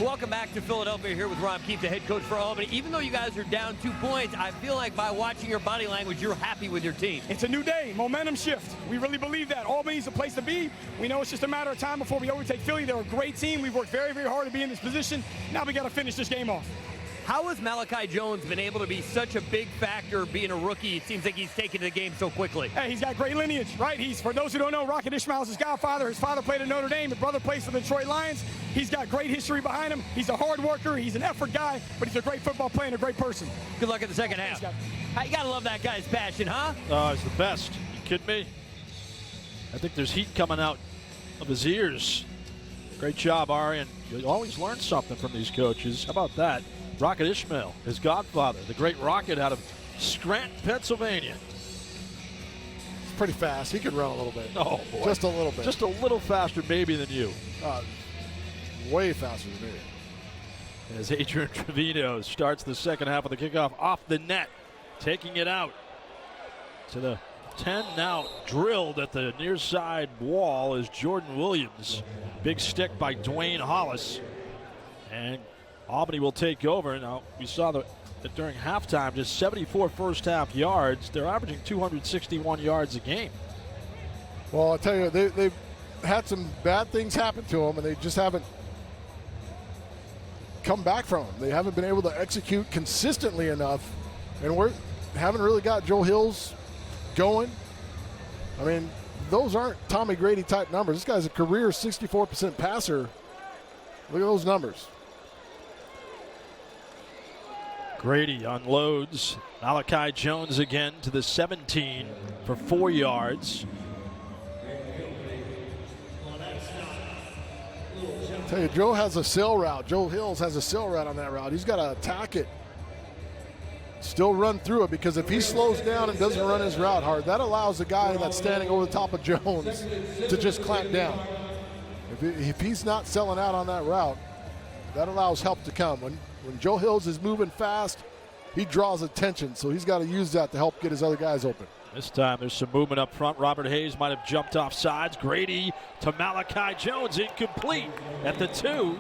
Welcome back to Philadelphia here with Rob Keefe, the head coach for Albany. Even though you guys are down 2 points, I feel like by watching your body language, you're happy with your team. It's a new day, momentum shift. We really believe that. Albany's the place to be. We know it's just a matter of time before we overtake Philly. They're a great team. We've worked very, very hard to be in this position. Now we got to finish this game off. How has Malachi Jones been able to be such a big factor being a rookie? It seems like he's taken to the game so quickly. Hey, he's got great lineage, right? He's, for those who don't know, Rocket Ismail's his godfather. His father played at Notre Dame. His brother plays for the Detroit Lions. He's got great history behind him. He's a hard worker. He's an effort guy, but he's a great football player and a great person. Good luck in the second half. You gotta love that guy's passion, huh? Oh, he's the best. You kidding me? I think there's heat coming out of his ears. Great job, Ari, and you always learn something from these coaches. How about that? Rocket Ismail, his godfather, the great Rocket out of Scranton, Pennsylvania. He's pretty fast. He could run a little bit. Oh, boy. Just a little bit. Just a little faster maybe than you. Way faster than me. As Adrian Trevino starts the second half of the kickoff off the net, taking it out to the 10 now, drilled at the near side wall is Jordan Williams. Big stick by Dwayne Hollis. And Albany will take over. Now, we saw that during halftime, just 74 first half yards. They're averaging 261 yards a game. Well, I'll tell you, they've had some bad things happen to them, and they just haven't come back from them. They haven't been able to execute consistently enough, and we haven't really got Joe Hills going. I mean, those aren't Tommy Grady type numbers. This guy's a career 64% passer. Look at those numbers. Grady unloads. Malachi Jones again to the 17 for 4 yards. I tell you, Joe has a sail route. Joe Hills has a sail route on that route. He's got to attack it. Still run through it, because if he slows down and doesn't run his route hard, that allows the guy that's standing over the top of Jones to just clamp down. If he's not selling out on that route, that allows help to come. When Joe Hills is moving fast, he draws attention, so he's got to use that to help get his other guys open. This time there's some movement up front. Robert Hayes might have jumped off sides. Grady to Malachi Jones, incomplete at the 2.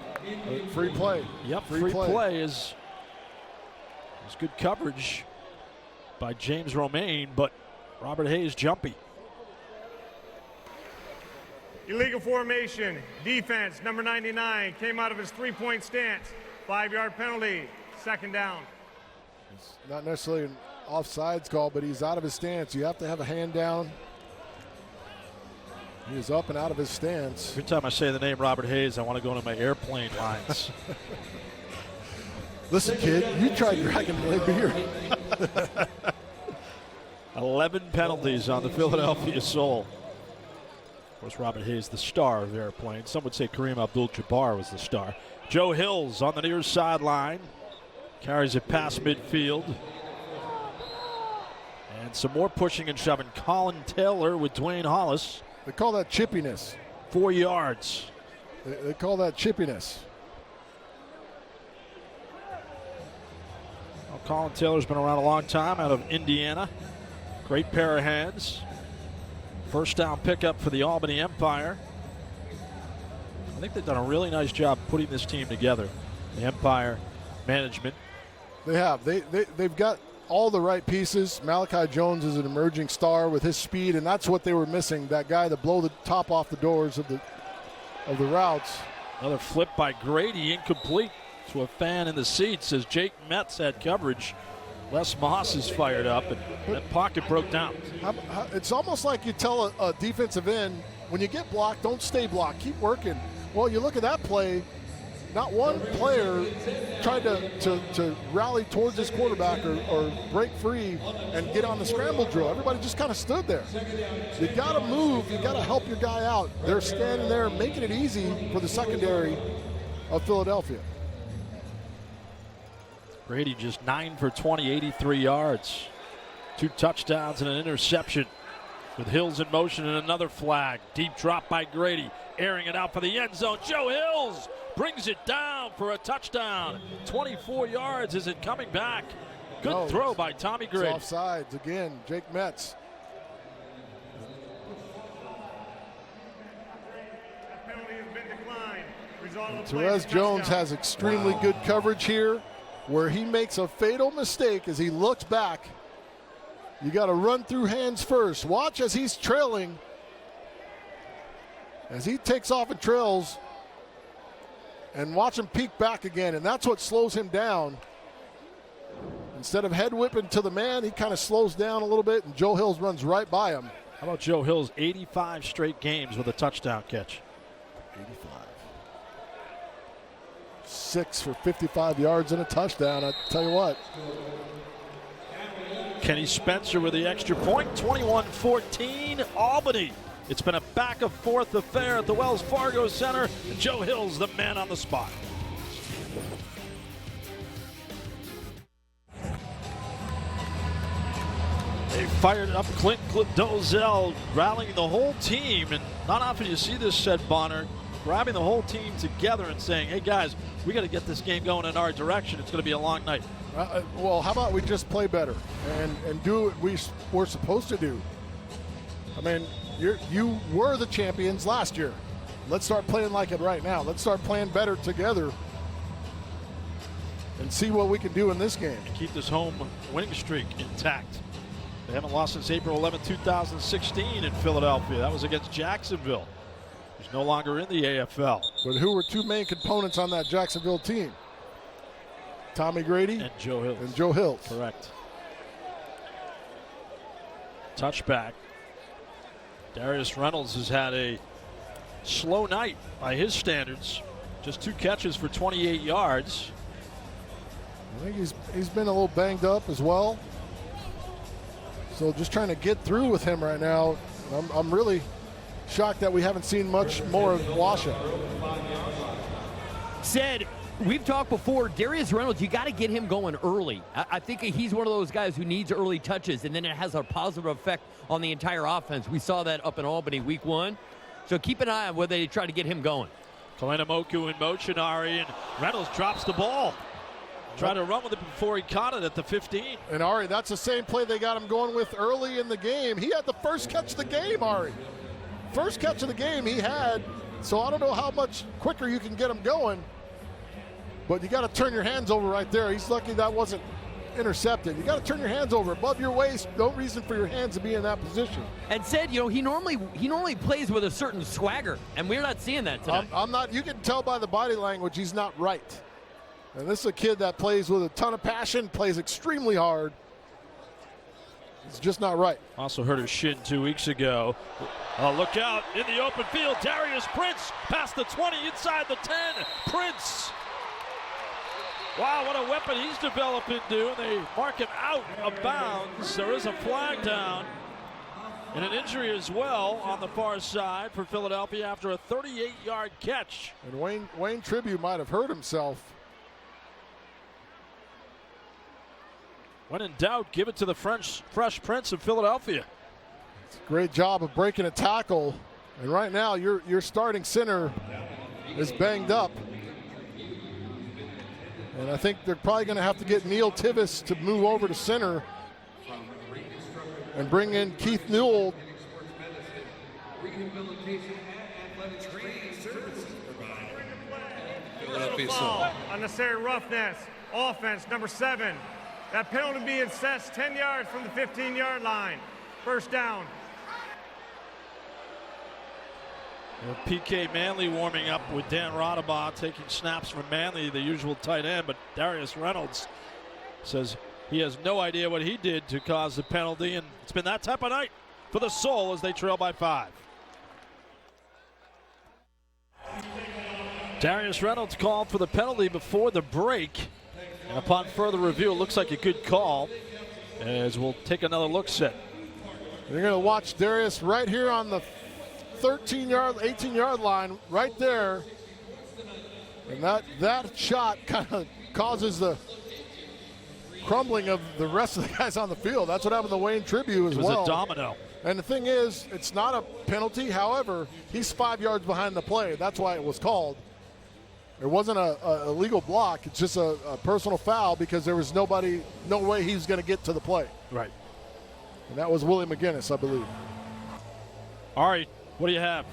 Free play. Yep, free play is good coverage by James Romaine, but Robert Hayes jumpy. Illegal formation, defense, number 99, came out of his three-point stance. 5-yard penalty, second down. It's not necessarily an offsides call, but he's out of his stance. You have to have a hand down. He is up and out of his stance. Every time I say the name Robert Hayes, I want to go into my airplane lines. Listen, kid, you tried dragging my beer. 11 penalties on the Philadelphia Soul. Of course, Robert Hayes, the star of the airplane. Some would say Kareem Abdul-Jabbar was the star. Joe Hills on the near sideline. Carries it past midfield. And some more pushing and shoving. Colin Taylor with Dwayne Hollis. They call that chippiness. 4 yards. They call that chippiness. Well, Colin Taylor's been around a long time out of Indiana. Great pair of hands. First down pickup for the Albany Empire. I think they've done a really nice job putting this team together. The Empire management. They have. They've got all the right pieces. Malachi Jones is an emerging star with his speed, and that's what they were missing. That guy to blow the top off the doors of the routes. Another flip by Grady, incomplete to a fan in the seats as Jake Metz had coverage. Les Moss is fired up, and that pocket broke down. It's almost like you tell a defensive end, when you get blocked, don't stay blocked. Keep working. Well, you look at that play, not one player tried to rally towards his quarterback or break free and get on the scramble drill. Everybody just kind of stood there. You got to move. You got to help your guy out. They're standing there making it easy for the secondary of Philadelphia. Grady just 9 for 20, 83 yards. 2 touchdowns and an interception. With Hills in motion and another flag. Deep drop by Grady. Airing it out for the end zone. Joe Hills brings it down for a touchdown. 24 yards. Is it coming back? Good throw by Tommy Grady. It's offsides again. Jake Metz. That penalty has been declined. Therese Jones has extremely good coverage here. Where he makes a fatal mistake as he looks back. You got to run through hands first. Watch as he's trailing. As he takes off and trails. And watch him peek back again. And that's what slows him down. Instead of head whipping to the man, he kind of slows down a little bit. And Joe Hills runs right by him. How about Joe Hills? 85 straight games with a touchdown catch. 85. 6 for 55 yards and a touchdown. I tell you what. Kenny Spencer with the extra point. 21-14 Albany. It's been a back and forth affair at the Wells Fargo Center. And Joe Hills, the man on the spot. They fired up Clint Dozell, rallying the whole team. And not often you see this, said Bonner, grabbing the whole team together and saying, hey guys, we got to get this game going in our direction. It's going to be a long night. Well, how about we just play better and do what we're supposed to do? I mean, you were the champions last year. Let's start playing like it right now. Let's start playing better together and see what we can do in this game. And keep this home winning streak intact. They haven't lost since April 11, 2016 in Philadelphia. That was against Jacksonville, who's no longer in the AFL. But who were two main components on that Jacksonville team? Tommy Grady and Joe Hills. Correct. Touchback. Darius Reynolds has had a slow night by his standards. Just 2 catches for 28 yards. I think he's been a little banged up as well. So just trying to get through with him right now. I'm really shocked that we haven't seen much more of Washa. Said, we've talked before, Darius Reynolds, you got to get him going early. I think he's one of those guys who needs early touches, and then it has a positive effect on the entire offense. We saw that up in Albany week 1. So keep an eye on whether they try to get him going. Kalena Moku in motion, Ari, and Reynolds drops the ball. Tried to run with it before he caught it at the 15. And Ari, that's the same play they got him going with early in the game. He had the first catch of the game, Ari. First catch of the game he had. So I don't know how much quicker you can get him going. But you got to turn your hands over right there. He's lucky that wasn't intercepted. You got to turn your hands over above your waist. No reason for your hands to be in that position. And said, he normally plays with a certain swagger, and we're not seeing that tonight. I'm not. You can tell by the body language he's not right. And this is a kid that plays with a ton of passion, plays extremely hard. It's just not right. Also hurt his shin 2 weeks ago. Look out in the open field. Darius Prince past the 20, inside the 10. Prince. Wow, what a weapon he's developed into. And they mark him out of bounds. There is a flag down. And an injury as well on the far side for Philadelphia after a 38-yard catch. And Wayne Tribute might have hurt himself. When in doubt, give it to the Fresh Prince of Philadelphia. It's a great job of breaking a tackle. And right now, your starting center is banged up. And I think they're probably going to have to get Neil Tivis to move over to center and bring in Keith Newell. Unnecessary roughness. Offense, number 7. That penalty being assessed 10 yards from the 15-yard line. First down. PK Manley warming up with Dan Rodabaugh taking snaps from Manley, the usual tight end, but Darius Reynolds says he has no idea what he did to cause the penalty, and it's been that type of night for the Soul as they trail by 5. Darius Reynolds called for the penalty before the break. And upon further review, it looks like a good call as we'll take another look set. You're going to watch Darius right here on the 18-yard line right there. And that shot kind of causes the crumbling of the rest of the guys on the field. That's what happened to Wayne Tribute as well. It was a domino. And the thing is, it's not a penalty. However, he's 5 yards behind the play. That's why it was called. It wasn't a legal block. It's just a personal foul because there was no way he was going to get to the play. Right. And that was Willie McGinnis, I believe. All right, what do you have?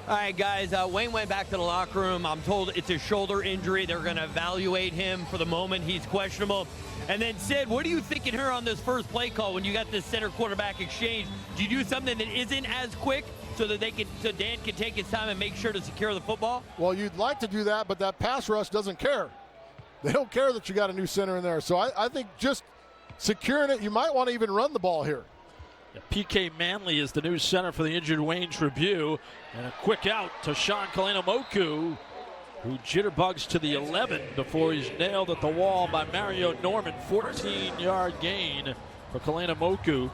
All right, guys, Wayne went back to the locker room. I'm told it's a shoulder injury. They're going to evaluate him. For the moment, he's questionable. And then, Sid, what are you thinking here on this first play call when you got this center quarterback exchange? Do you do something that isn't as quick so that Dan can take his time and make sure to secure the football? Well, you'd like to do that, but that pass rush doesn't care. They don't care that you got a new center in there. So I think just securing it, you might want to even run the ball here. Yeah, P.K. Manley is the new center for the injured Wayne Tribune. And a quick out to Sean Kalena-Moku, who jitterbugs to the 11 before he's nailed at the wall by Mario Norman. 14-yard gain for Kalena-Moku.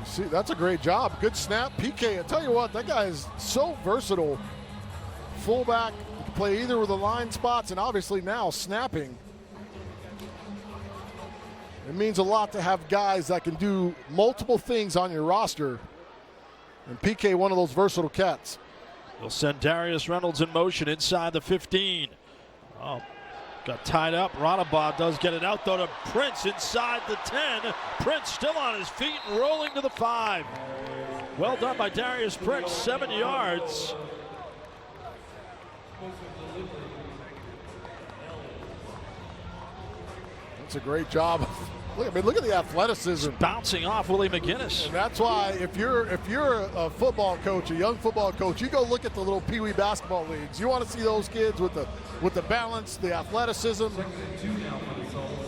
See, that's a great job. Good snap. PK, I tell you what, that guy is so versatile. Fullback, he can play either with the line spots and obviously now snapping. It means a lot to have guys that can do multiple things on your roster. And PK, one of those versatile cats. They'll send Darius Reynolds in motion inside the 15. Oh, got tied up. Radabah does get it out, though, to Prince inside the 10. Prince still on his feet and rolling to the 5. Well done by Darius Prince, 7 yards. That's a great job. Look at the athleticism. It's bouncing off Willie McGinnis. And that's why if you're a football coach, a young football coach, you go look at the little peewee basketball leagues. You want to see those kids with the balance, the athleticism.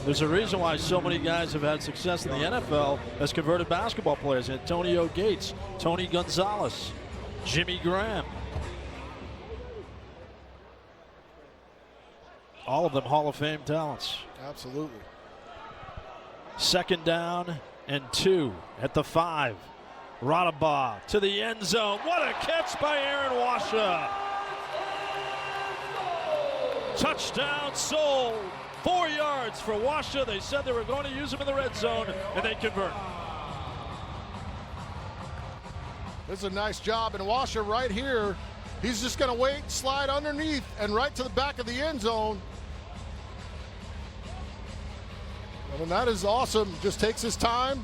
There's a reason why so many guys have had success in the NFL as converted basketball players. Antonio Gates, Tony Gonzalez, Jimmy Graham. All of them Hall of Fame talents. Absolutely. Second down and 2 at the 5. Radabah to the end zone. What a catch by Aaron Washa. Touchdown sold. 4 yards for Washa. They said they were going to use him in the red zone, and they convert. This is a nice job. And Washa right here, he's just going to wait, slide underneath, and right to the back of the end zone. And that is awesome. Just takes his time.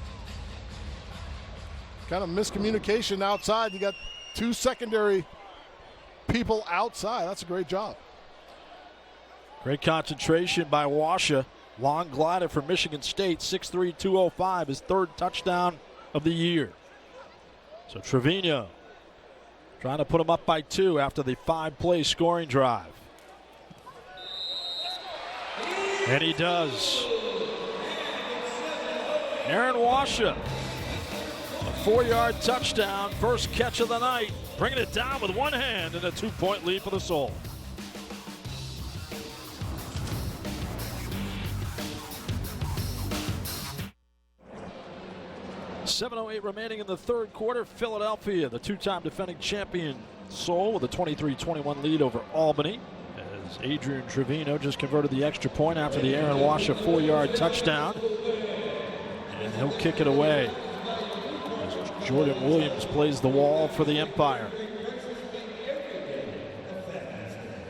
Kind of miscommunication outside. You got 2 secondary people outside. That's a great job. Great concentration by Washa. Long glider for Michigan State. 6'3", 205. His 3rd touchdown of the year. So Trevino trying to put him up by 2 after the 5-play scoring drive. And he does. Aaron Washa, a 4-yard touchdown, first catch of the night, bringing it down with one hand and a 2-point lead for the Soul. .708 remaining in the 3rd quarter. Philadelphia, the 2-time defending champion Soul, with a 23-21 lead over Albany, as Adrian Trevino just converted the extra point after the Aaron Washa 4-yard touchdown. And he'll kick it away as Jordan Williams plays the wall for the Empire.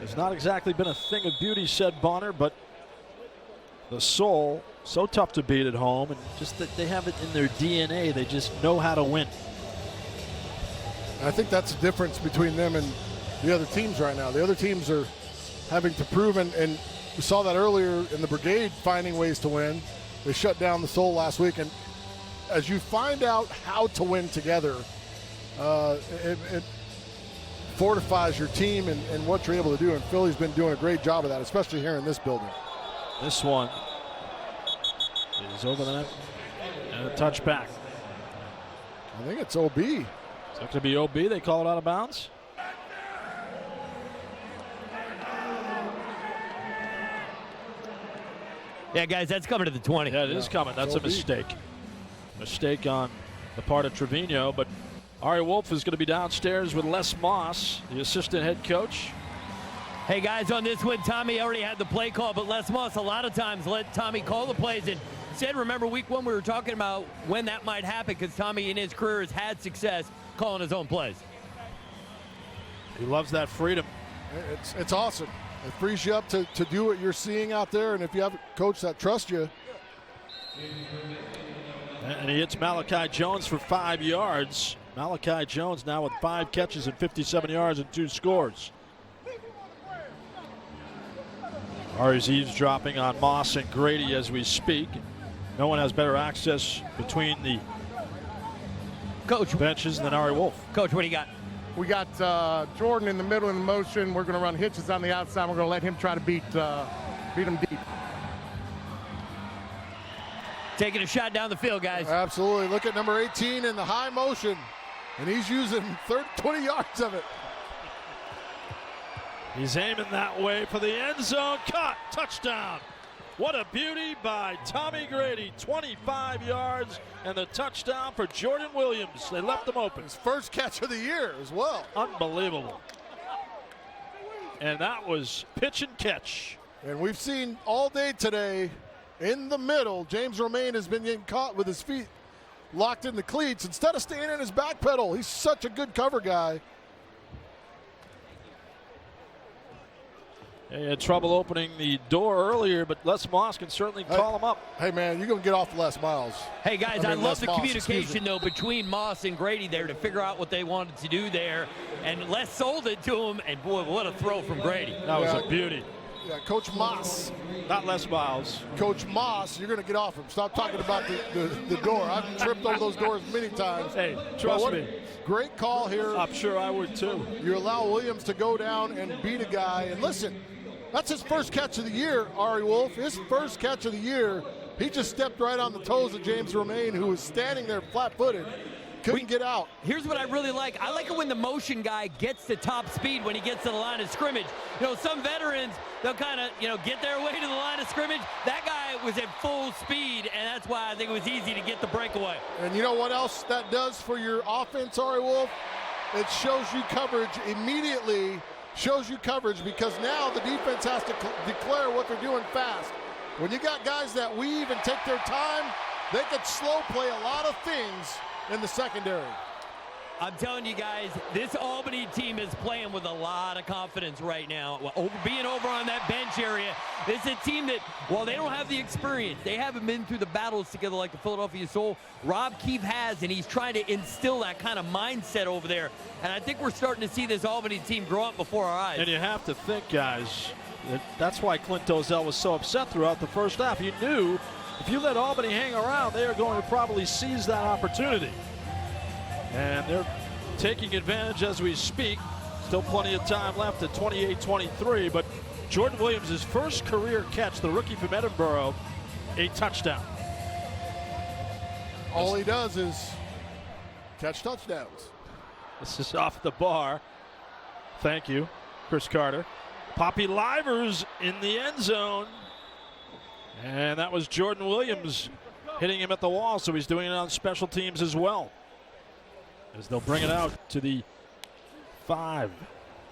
It's not exactly been a thing of beauty, said Bonner, but the Soul, so tough to beat at home, and just that they have it in their DNA. They just know how to win. I think that's the difference between them and the other teams right now. The other teams are having to prove, and we saw that earlier in the Brigade finding ways to win. They shut down the Soul last week, and as you find out how to win together, it fortifies your team and what you're able to do, and Philly's been doing a great job of that, especially here in this building. This one is over the net and a touchback. I think it's OB. It's not going to be OB. They call it out of bounds. Yeah, guys, that's coming to the 20. Yeah, it is coming. That's a mistake. Mistake on the part of Trevino, but Ari Wolf is going to be downstairs with Les Moss, the assistant head coach. Hey, guys, on this one, Tommy already had the play call, but Les Moss a lot of times let Tommy call the plays. And said, remember week 1 we were talking about when that might happen, because Tommy in his career has had success calling his own plays. He loves that freedom. It's awesome. It frees you up to do what you're seeing out there, and if you have a coach that trusts you. And he hits Malachi Jones for 5 yards. Malachi Jones now with 5 catches and 57 yards and 2 scores. Ari's eavesdropping on Moss and Grady as we speak. No one has better access between the benches than Ari Wolf. Coach, what do you got? We got Jordan in the middle in the motion. We're going to run hitches on the outside. We're going to let him try to beat him deep. Taking a shot down the field, guys. Absolutely. Look at number 18 in the high motion, and he's using 20 yards of it. He's aiming that way for the end zone. Caught. Touchdown. What a beauty by Tommy Grady. 25 yards and the touchdown for Jordan Williams. They left him open. His first catch of the year as well. Unbelievable. And that was pitch and catch. And we've seen all day today in the middle, James Romaine has been getting caught with his feet locked in the cleats instead of staying in his back pedal. He's such a good cover guy. He had trouble opening the door earlier, but Les Moss can certainly call him up. Hey, man, you're going to get off Les Miles. Hey, guys, I love Les the Moss, communication, though, between Moss and Grady there to figure out what they wanted to do there. And Les sold it to him, and boy, what a throw from Grady. That was a beauty. Yeah, Coach Moss. Not Les Miles. Coach Moss, you're going to get off him. Stop talking about the door. I've tripped over those doors many times. Hey, trust me. Great call here. I'm sure I would, too. You allow Williams to go down and beat a guy. And listen, that's his first catch of the year, Ari Wolf. His first catch of the year. He just stepped right on the toes of James Romaine, who was standing there flat-footed. Couldn't get out. Here's what I really like. I like it when the motion guy gets to top speed when he gets to the line of scrimmage. You know, some veterans, they'll kind of, get their way to the line of scrimmage. That guy was at full speed, and that's why I think it was easy to get the breakaway. And you know what else that does for your offense, Ari Wolf? It shows you coverage immediately, shows you coverage, because now the defense has to declare what they're doing fast. When you got guys that weave and take their time, they could slow play a lot of things in the secondary. I'm telling you guys, this Albany team is playing with a lot of confidence right now. Being over on that bench area, this is a team that, while they don't have the experience, they haven't been through the battles together like the Philadelphia Soul, Rob Keefe has, and he's trying to instill that kind of mindset over there. And I think we're starting to see this Albany team grow up before our eyes. And you have to think, guys, that's why Clint Dozell was so upset throughout the first half. He knew if you let Albany hang around, they are going to probably seize that opportunity. And they're taking advantage as we speak. Still plenty of time left at 28-23, but Jordan Williams' first career catch, the rookie from Edinburgh, a touchdown. All he does is catch touchdowns. This is off the bar. Thank you, Chris Carter. Poppy Livers in the end zone. And that was Jordan Williams hitting him at the wall, so he's doing it on special teams as well. As they'll bring it out to the 5.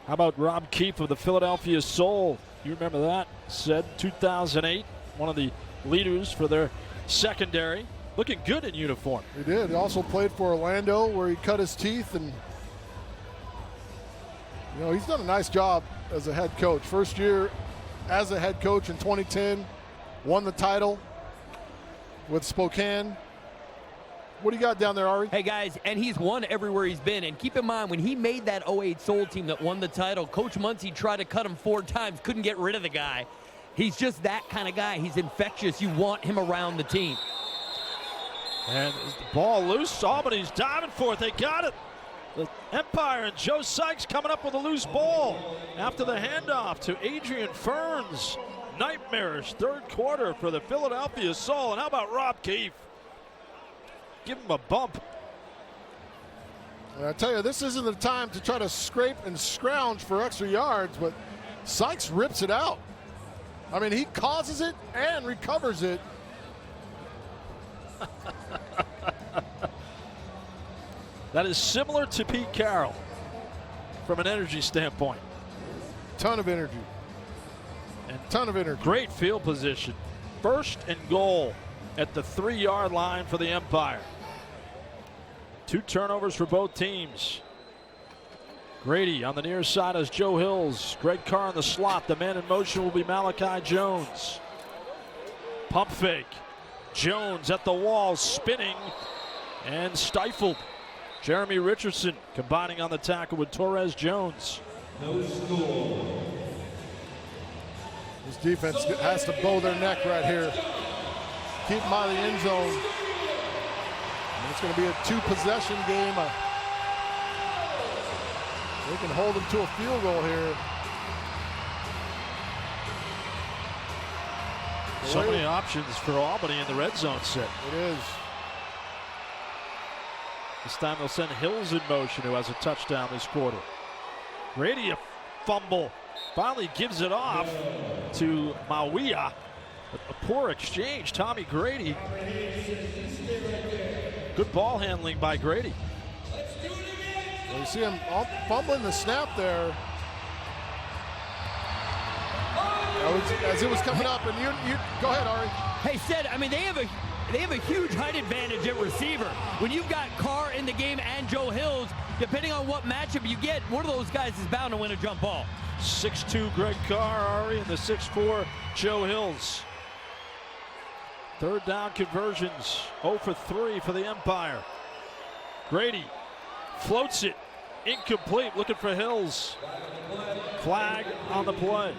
How about Rob Keefe of the Philadelphia Soul? You remember that? Said 2008, one of the leaders for their secondary. Looking good in uniform. He did. He also played for Orlando, where he cut his teeth, and he's done a nice job as a head coach. First year as a head coach in 2010, won the title with Spokane. What do you got down there, Ari? Hey, guys, and he's won everywhere he's been. And keep in mind, when he made that 08 Soul team that won the title, Coach Muncie tried to cut him 4 times, couldn't get rid of the guy. He's just that kind of guy. He's infectious. You want him around the team. And the ball loose. Albany's diving for it. They got it. The Empire and Joe Sykes coming up with a loose ball after the handoff to Adrian Ferns. Nightmarish third quarter for the Philadelphia Soul. And how about Rob Keefe? Give him a bump. I tell you, this isn't the time to try to scrape and scrounge for extra yards, but Sykes rips it out. I mean, he causes it and recovers it. That is similar to Pete Carroll from an energy standpoint. Ton of energy. And ton of energy. Great field position. First and goal at the 3-yard line for the Empire. 2 turnovers for both teams. Grady on the near side as Joe Hills. Greg Carr in the slot. The man in motion will be Malachi Jones. Pump fake. Jones at the wall, spinning and stifled. Jeremy Richardson combining on the tackle with Torres Jones. This defense has to bow their neck right here. Keep them out of the end zone. And it's going to be a 2-possession game. They can hold them to a field goal here. So many options for Albany in the red zone set. It is. This time they'll send Hills in motion, who has a touchdown this quarter. Grady, a fumble. Finally gives it off to Mawia. A poor exchange. Tommy Grady. Good ball handling by Grady. Well, you see him fumbling the snap there. As it was coming up, and you go ahead, Ari. Hey, Sid, I mean, they have a huge height advantage at receiver. When you've got Carr in the game and Joe Hills, depending on what matchup you get, one of those guys is bound to win a jump ball. 6'2" Greg Carr, Ari, and the 6'4" Joe Hills. Third down conversions, 0 for 3 for the Empire. Grady floats it, incomplete, looking for Hills. Flag on the play.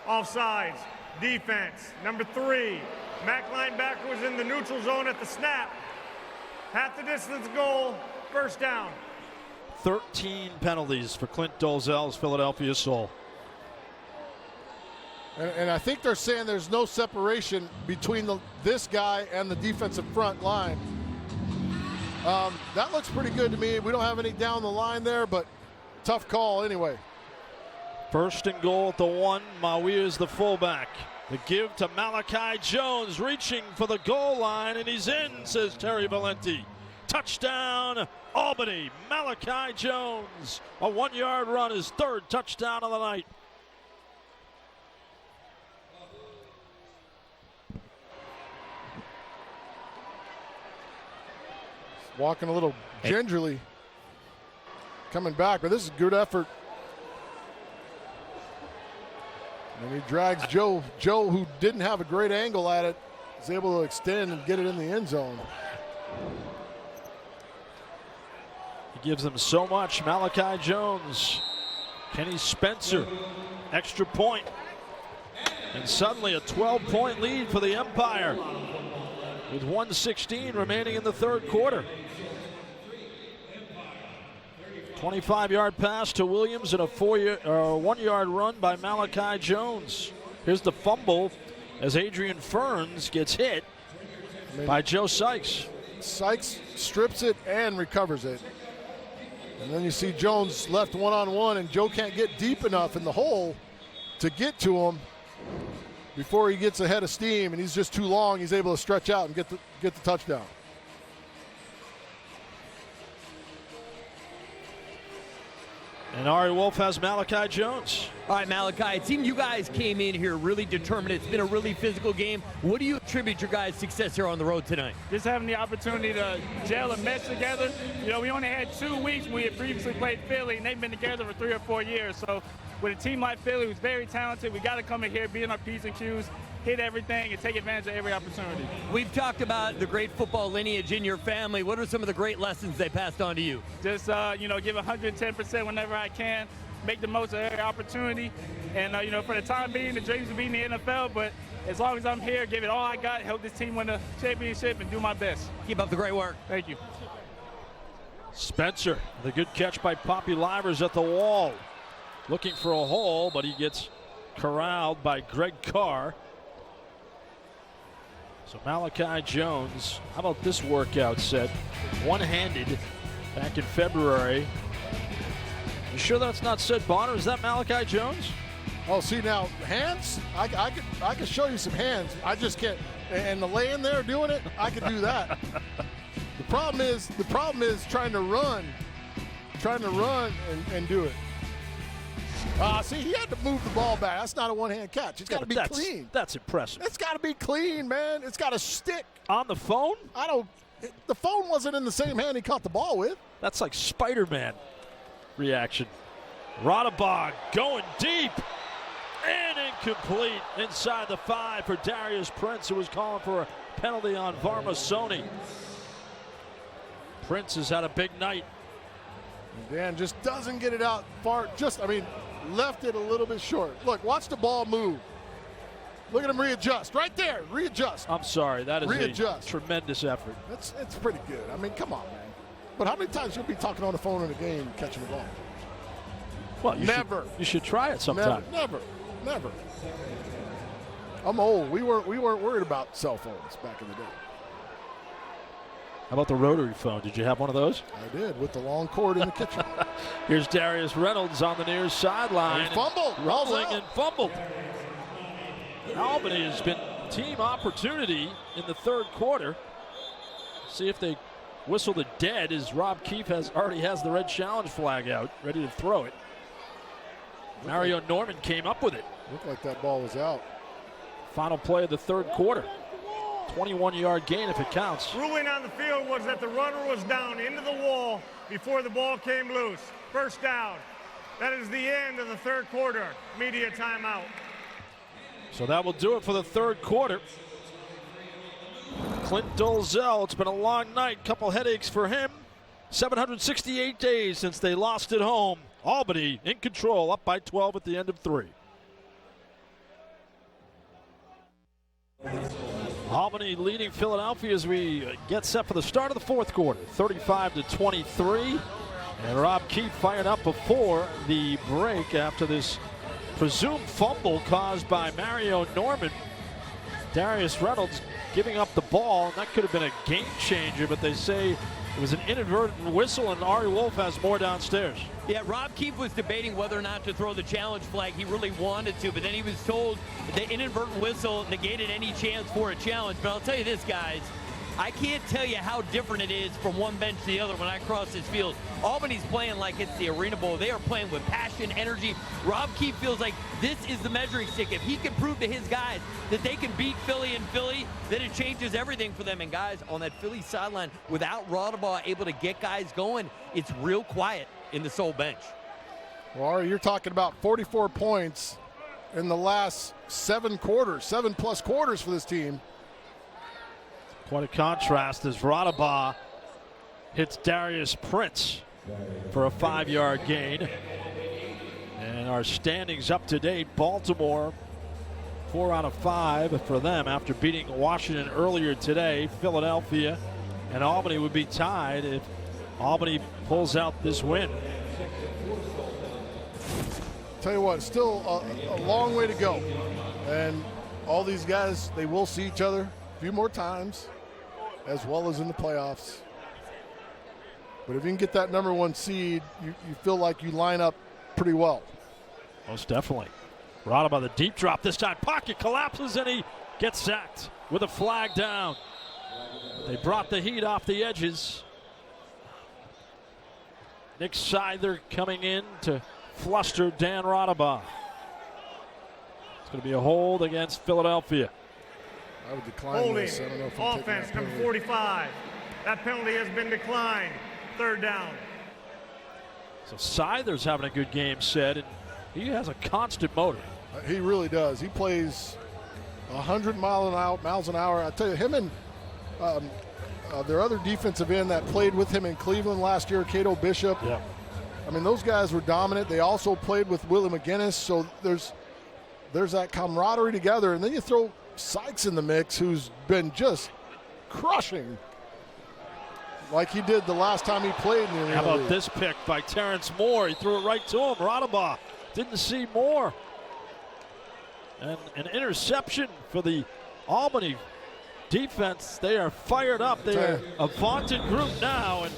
Offsides, defense, number 3. Mac linebacker was in the neutral zone at the snap. Half the distance goal, first down. 13 penalties for Clint Dolzell's Philadelphia Soul. And I think they're saying there's no separation between this guy and the defensive front line. That looks pretty good to me. We don't have any down the line there, but tough call anyway. First and goal at the 1. Mawia is the fullback. The give to Malachi Jones, reaching for the goal line, and he's in, says Terry Valenti. Touchdown, Albany. Malachi Jones. A 1-yard run, his 3rd touchdown of the night. Walking a little gingerly. Coming back, but this is a good effort. And he drags Joe. Joe, who didn't have a great angle at it, is able to extend and get it in the end zone. He gives them so much. Malachi Jones. Kenny Spencer. Extra point. And suddenly a 12-point lead for the Empire with 1:16 remaining in the third quarter. 25-yard pass to Williams and a 1-yard run by Malachi Jones. Here's the fumble as Adrian Ferns gets hit by Joe Sykes. Sykes strips it and recovers it. And then you see Jones left one-on-one, and Joe can't get deep enough in the hole to get to him before he gets ahead of steam, and he's just too long. He's able to stretch out and get the touchdown. And Ari Wolf has Malachi Jones. All right, Malachi, it seemed you guys came in here really determined. It's been a really physical game. What do you attribute your guys' success here on the road tonight? Just having the opportunity to gel and mesh together. You know, we only had 2 weeks when we had previously played Philly, and they've been together for 3 or 4 years. So with a team like Philly, who's very talented, we got to come in here, be in our P's and Q's, hit everything, and take advantage of every opportunity. We've talked about the great football lineage in your family. What are some of the great lessons they passed on to you? Just, you know, give 110% whenever I can, make the most of every opportunity. And, you know, for the time being, the dreams of being in the NFL, but as long as I'm here, give it all I got, help this team win the championship, and do my best. Keep up the great work. Thank you. Spencer, the good catch by Poppy Livers at the wall. Looking for a hole, but he gets corralled by Greg Carr. So Malachi Jones, how about this workout set? One-handed back in February. You sure that's not Sid Bonner? Is that Malachi Jones? Oh, see now, hands, I could show you some hands. I just can't, and the laying there doing it, I could do that. The problem is trying to run and do it. See, he had to move the ball back. That's not a one-hand catch. It's got to be clean. That's impressive. It's got to be clean, man. It's got to stick. On the phone? The phone wasn't in the same hand he caught the ball with. That's like Spider-Man reaction. Rodabog going deep. And incomplete inside the 5 for Darius Prince, who was calling for a penalty on Varmasoni. Prince has had a big night. And Dan just doesn't get it out far. Left it a little bit short. Look, watch the ball move. Look at him readjust. Right there, readjust. I'm sorry, that is Readjust. a tremendous effort. It's pretty good. I mean, come on, man. But how many times you'll be talking on the phone in a game catching the ball? Well, Never. You should try it sometime. Never. I'm old. We weren't worried about cell phones back in the day. How about the rotary phone? Did you have one of those? I did, with the long cord in the kitchen. Here's Darius Reynolds on the near sideline. He fumbled. Rolling and fumbled. Albany has been team opportunity in the third quarter. See if they whistle the dead, as Rob Keefe already has the red challenge flag out, ready to throw it. Mario Norman came up with it. Looked like that ball was out. Final play of the third quarter. 21-yard gain if it counts. Ruling on the field was that the runner was down into the wall before the ball came loose. First down. That is the end of the third quarter. Media timeout. So that will do it for the third quarter. Clint Dolzell, it's been a long night, couple headaches for him. 768 days since they lost at home. Albany in control, up by 12 at the end of 3. Albany leading Philadelphia as we get set for the start of the fourth quarter, 35-23. And Rob Keefe fired up before the break after this presumed fumble caused by Mario Norman. Darius Reynolds giving up the ball, and that could have been a game changer, but they say it was an inadvertent whistle, and Ari Wolf has more downstairs. Yeah, Rob Keefe was debating whether or not to throw the challenge flag. He really wanted to, but then he was told the inadvertent whistle negated any chance for a challenge. But I'll tell you this, guys, I can't tell you how different it is from one bench to the other when I cross this field. Albany's playing like it's the Arena Bowl. They are playing with passion, energy. Rob Keefe feels like this is the measuring stick. If he can prove to his guys that they can beat Philly in Philly, then it changes everything for them. And guys, on that Philly sideline, without Rodabaugh able to get guys going, it's real quiet in the Soul bench. Well, Ari, you're talking about 44 points in the last 7 quarters, 7+ quarters for this team. Quite a contrast as Rodabaugh hits Darius Prince for a 5-yard gain. And our standings up to date, Baltimore 4 out of 5 for them after beating Washington earlier today. Philadelphia and Albany would be tied if Albany pulls out this win. Tell you what, still a long way to go. And all these guys, they will see each other a few more times, as well as in the playoffs. But if you can get that number 1 seed, you feel like you line up pretty well. Most definitely. Rodabaugh, the deep drop this time. Pocket collapses and he gets sacked with a flag down. They brought the heat off the edges. Nick Seither coming in to fluster Dan Rodabaugh. It's going to be a hold against Philadelphia. I would decline Holding. this. I don't know if I'm taking Offense that number penalty. 45. That penalty has been declined. Third down. So Seither's having a good game, said, and he has a constant motor. He really does. He plays 100 miles an hour. I tell you, him and their other defensive end that played with him in Cleveland last year, Cato Bishop. Yeah. I mean, those guys were dominant. They also played with Willie McGinnis, so there's that camaraderie together. And then you throw Sykes in the mix, who's been just crushing like he did the last time he played in the Arena How about League. this pick by Terrence Moore? He threw it right to him. Rodabaugh didn't see Moore. And an interception for the Albany defense. They are fired up. They are a vaunted group now. And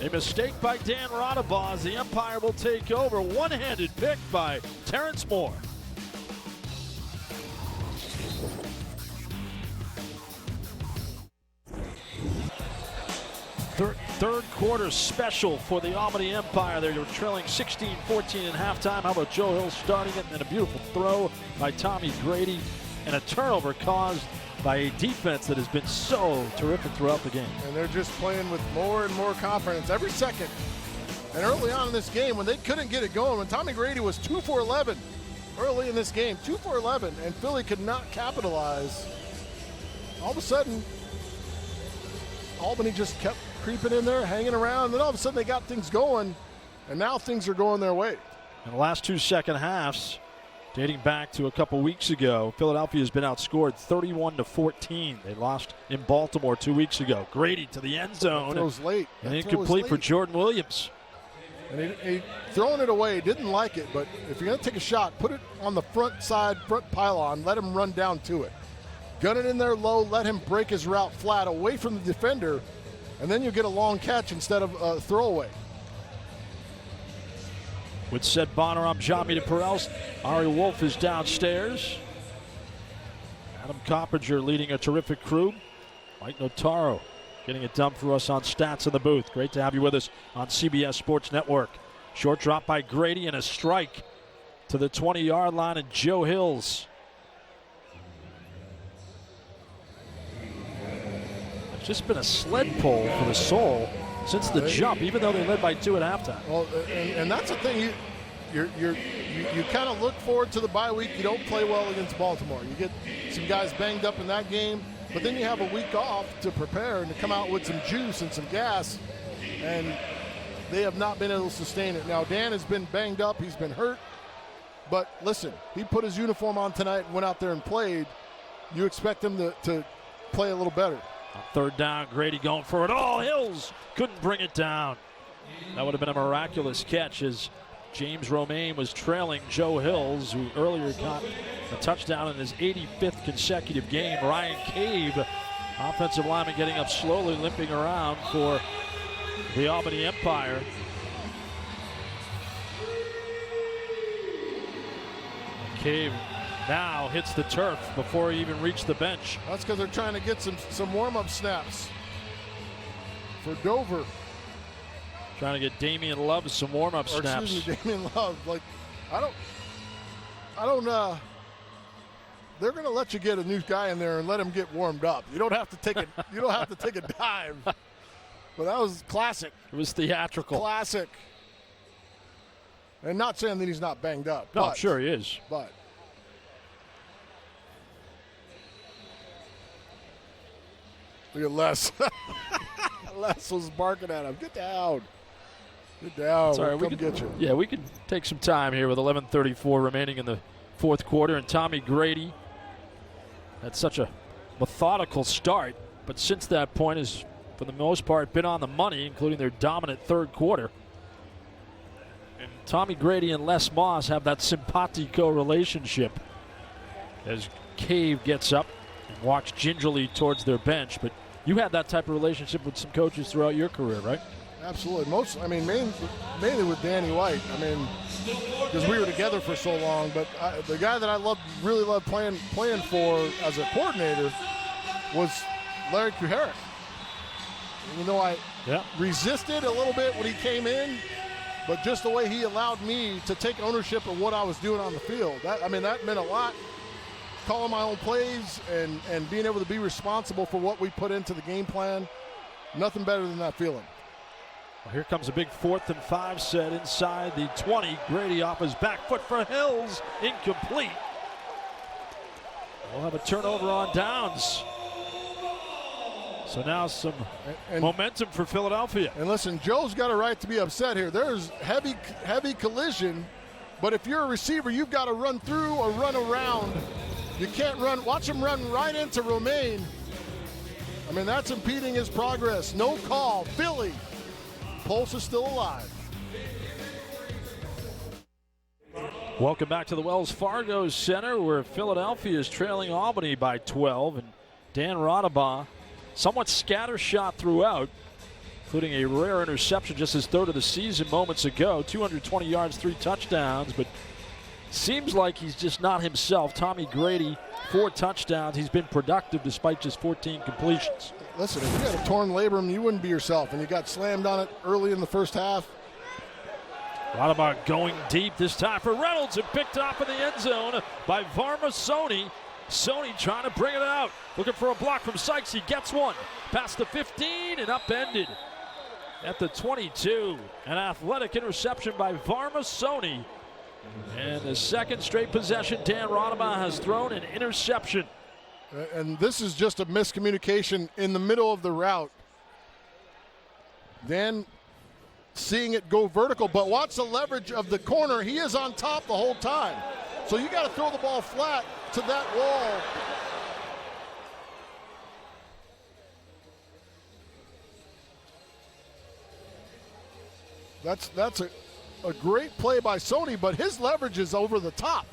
a mistake by Dan Rodabaugh as the umpire will take over. One-handed pick by Terrence Moore. Third quarter special for the Albany Empire. They were trailing 16-14 at halftime. How about Joe Hill starting it, and then a beautiful throw by Tommy Grady, and a turnover caused by a defense that has been so terrific throughout the game. And they're just playing with more and more confidence every second. And early on in this game, when they couldn't get it going, when Tommy Grady was 2 for 11 early in this game, 2 for 11, and Philly could not capitalize. All of a sudden, Albany just kept creeping in there, hanging around, and then all of a sudden they got things going, and now things are going their way. In the last 2 second halves, dating back to a couple weeks ago, Philadelphia has been outscored 31-14. They lost in Baltimore 2 weeks ago. Grady to the end zone. Throws late. And incomplete for Jordan Williams. And he throwing it away, didn't like it, but if you're going to take a shot, put it on the front pylon, let him run down to it. Gun it in there low, let him break his route flat away from the defender, and then you get a long catch instead of a throwaway. With said Bonner, I'm Jami DePerels. Ari Wolf is downstairs. Adam Coppinger leading a terrific crew. Mike Notaro getting it done for us on Stats in the booth. Great to have you with us on CBS Sports Network. Short drop by Grady and a strike to the 20-yard line, and Joe Hills. It's just been a sled pull for the Soul since the jump, even though they led by 2 at halftime. Well, and that's the thing. You kind of look forward to the bye week. You don't play well against Baltimore. You get some guys banged up in that game, but then you have a week off to prepare and to come out with some juice and some gas, and they have not been able to sustain it. Now, Dan has been banged up. He's been hurt. But listen, he put his uniform on tonight and went out there and played. You expect him to play a little better. On 3rd down, Grady going for it all. Hills couldn't bring it down. That would have been a miraculous catch as James Romaine was trailing Joe Hills, who earlier got a touchdown in his 85th consecutive game. Ryan Cave, offensive lineman, getting up slowly, limping around for the Albany Empire. Cave now hits the turf before he even reached the bench. That's because they're trying to get some warm-up snaps for Dover. Trying to get Damian Love some warm-up snaps. Excuse me, Damian Love. Like, I don't. They're going to let you get a new guy in there and let him get warmed up. You don't have to take it. You don't have to take a dive. But that was classic. It was theatrical. Classic. And not saying that he's not banged up. No, but, sure he is. But look at Les. Les was barking at him. Get down. Get down. Sorry, we'll come get you. Yeah, we can take some time here with 11:34 remaining in the 4th quarter. And Tommy Grady had such a methodical start, but since that point has, for the most part, been on the money, including their dominant 3rd quarter. And Tommy Grady and Les Moss have that simpatico relationship as Cave gets up and walks gingerly towards their bench. But you had that type of relationship with some coaches throughout your career, right? Absolutely. Mainly with Danny White. I mean, because we were together for so long. But the guy that I really loved playing for as a coordinator was Larry Kuharich. Even though I resisted a little bit when he came in, but just the way he allowed me to take ownership of what I was doing on the field. That meant a lot. Calling my own plays and being able to be responsible for what we put into the game plan. Nothing better than that feeling. Well, here comes a big 4th and 5 set inside the 20. Grady off his back foot for Hills. Incomplete. We'll have a turnover on downs. So now some momentum for Philadelphia. And listen, Joe's got a right to be upset here. There's heavy collision, but if you're a receiver, you've got to run through or run around. You can't run. Watch him run right into Romaine. I mean, that's impeding his progress. No call. Philly. Pulse is still alive. Welcome back to the Wells Fargo Center, where Philadelphia is trailing Albany by 12. And Dan Rodabaugh, somewhat scattershot throughout, including a rare interception, just his 3rd of the season moments ago. 220 yards, 3 touchdowns, but seems like he's just not himself. Tommy Grady, 4 touchdowns. He's been productive despite just 14 completions. Listen, if you had a torn labrum, you wouldn't be yourself, and you got slammed on it early in the first half. Rodabaugh going deep this time for Reynolds, and picked off in the end zone by Varma Sony. Sony trying to bring it out. Looking for a block from Sykes. He gets one. Past the 15 and upended at the 22. An athletic interception by Varma Sony. And the second straight possession, Dan Rodema has thrown an interception. And this is just a miscommunication in the middle of the route. Dan seeing it go vertical, but watch the leverage of the corner. He is on top the whole time. So you got to throw the ball flat to that wall. That's a great play by Sony, but his leverage is over the top.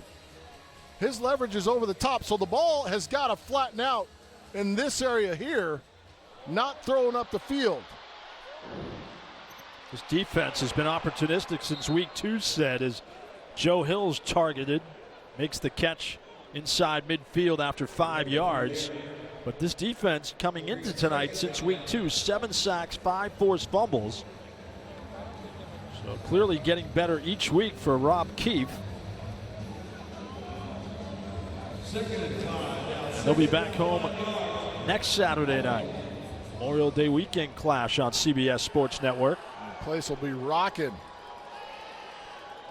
His leverage is over the top, so the ball has got to flatten out in this area here, not throwing up the field. This defense has been opportunistic since week 2, said, as Joe Hill's targeted, makes the catch inside midfield after 5 yards. But this defense coming into tonight since week 2, 7 sacks, 5 forced fumbles. So clearly getting better each week for Rob Keefe. They'll be back home next Saturday night. Memorial Day weekend clash on CBS Sports Network. The place will be rocking.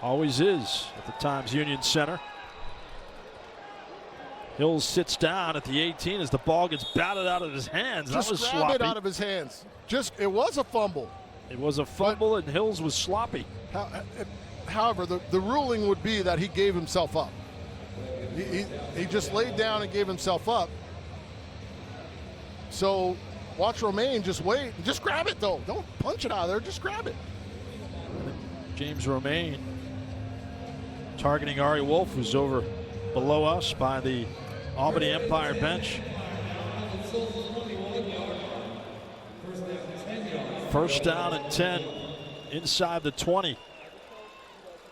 Always is at the Times Union Center. Hills sits down at the 18 as the ball gets batted out of his hands. Just that was grab sloppy. it out of his hands. It was a fumble. It was a fumble, and Hills was sloppy. However, the ruling would be that he gave himself up. He just laid down and gave himself up. So watch Romaine just wait. Just grab it, though. Don't punch it out of there. Just grab it. James Romaine targeting Ari Wolf, who's over below us by the Albany Empire bench. First down and 10 inside the 20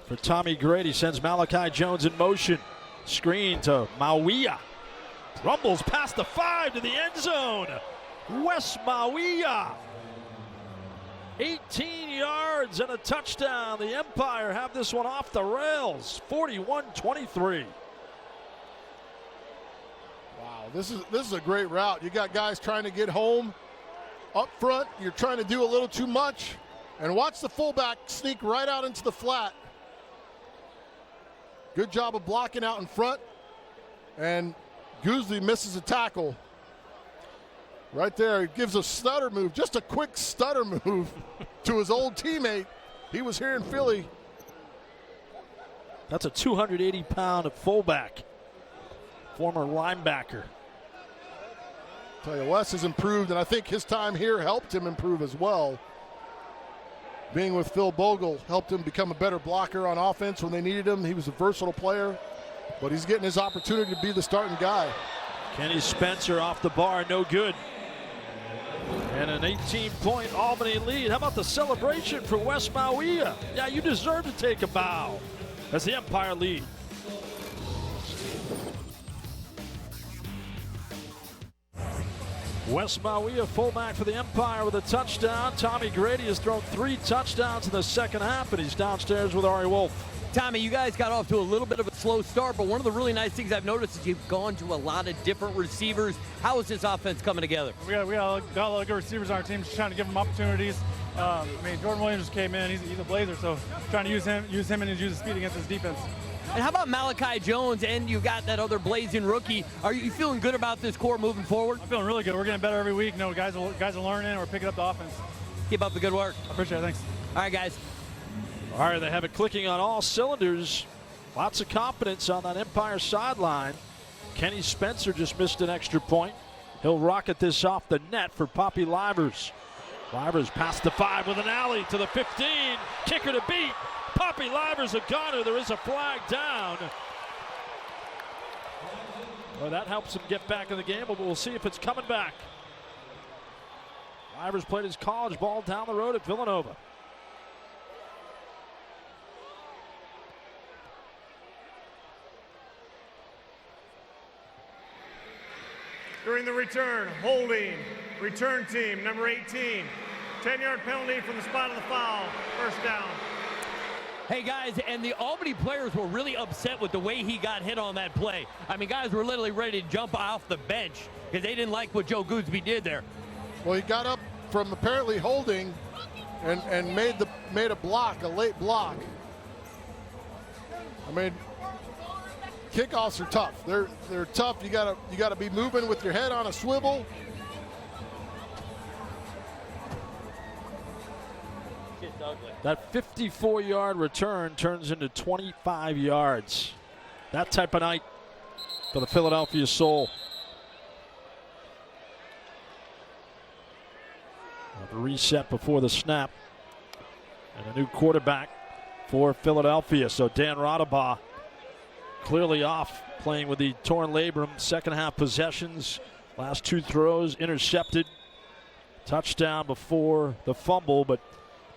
for Tommy Grady. Sends Malachi Jones in motion. Screen to Mawia. Rumbles past the 5 to the end zone. Wes Mawia. 18 yards and a touchdown. The Empire have this one off the rails. 41-23. Wow, this is a great route. You got guys trying to get home. Up front, you're trying to do a little too much. And watch the fullback sneak right out into the flat. Good job of blocking out in front. And Goosley misses a tackle. Right there, he gives a stutter move, just a quick stutter move to his old teammate. He was here in Philly. That's a 280-pound fullback, former linebacker. Tell you, Wes has improved, and I think his time here helped him improve as well. Being with Phil Bogle helped him become a better blocker on offense when they needed him. He was a versatile player, but he's getting his opportunity to be the starting guy. Kenny Spencer off the bar, no good. And an 18-point Albany lead. How about the celebration for Wes Mawia? Yeah, you deserve to take a bow as the Empire lead. Wes Mawia, fullback for the Empire with a touchdown. Tommy Grady has thrown 3 touchdowns in the second half, and he's downstairs with Ari Wolf. Tommy, you guys got off to a little bit of a slow start, but one of the really nice things I've noticed is you've gone to a lot of different receivers. How is this offense coming together? We got a lot of good receivers on our team, just trying to give them opportunities. Jordan Williams came in. He's a blazer, so trying to use him and use his speed against his defense. And how about Malachi Jones, and you got that other blazing rookie? Are you feeling good about this core moving forward? I'm feeling really good. We're getting better every week. Guys are learning. We're picking up the offense. Keep up the good work. I appreciate it. Thanks. All right, guys. All right, they have it clicking on all cylinders. Lots of confidence on that Empire sideline. Kenny Spencer just missed an extra point. He'll rocket this off the net for Poppy Livers. Livers past the 5 with an alley to the 15. Kicker to beat. Poppy Livers a goner. There is a flag down. Well, that helps him get back in the game, but we'll see if it's coming back. Livers played his college ball down the road at Villanova. During the return, holding, return team, number 18. 10-yard penalty from the spot of the foul. First down. Hey, guys, and the Albany players were really upset with the way he got hit on that play. I mean, guys were literally ready to jump off the bench because they didn't like what Joe Gooseby did there. Well, he got up from apparently holding and made a block, a late block. I mean, kickoffs are tough. They're tough. You gotta be moving with your head on a swivel. That 54-yard return turns into 25 yards. That type of night for the Philadelphia Soul. The reset before the snap. And a new quarterback for Philadelphia. So Dan Radabaugh clearly off, playing with the torn labrum. Second half possessions. Last 2 throws intercepted. Touchdown before the fumble, but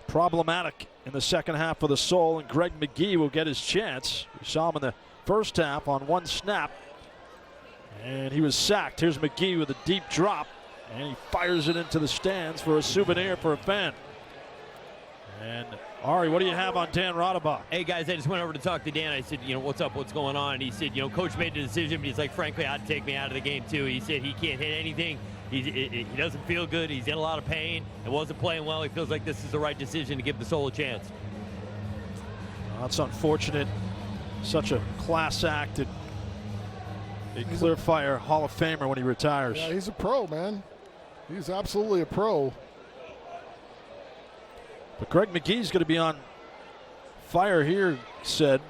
problematic in the second half for the Soul, and Greg McGee will get his chance. We saw him in the first half on 1 snap, and he was sacked. Here's McGee with a deep drop, and he fires it into the stands for a souvenir for a fan. And Ari, what do you have on Dan Radabaugh? Hey guys, I just went over to talk to Dan. I said, what's up? What's going on? And he said, coach made the decision, but he's like, frankly, I'd take me out of the game too. He said he can't hit anything. He doesn't feel good. He's in a lot of pain. It wasn't playing well. He feels like this is the right decision to give the Soul a chance. That's unfortunate. Such a class act. A clear fire Hall of Famer when he retires. Yeah, he's a pro, man. He's absolutely a pro. But Greg McGee's going to be on fire here, said.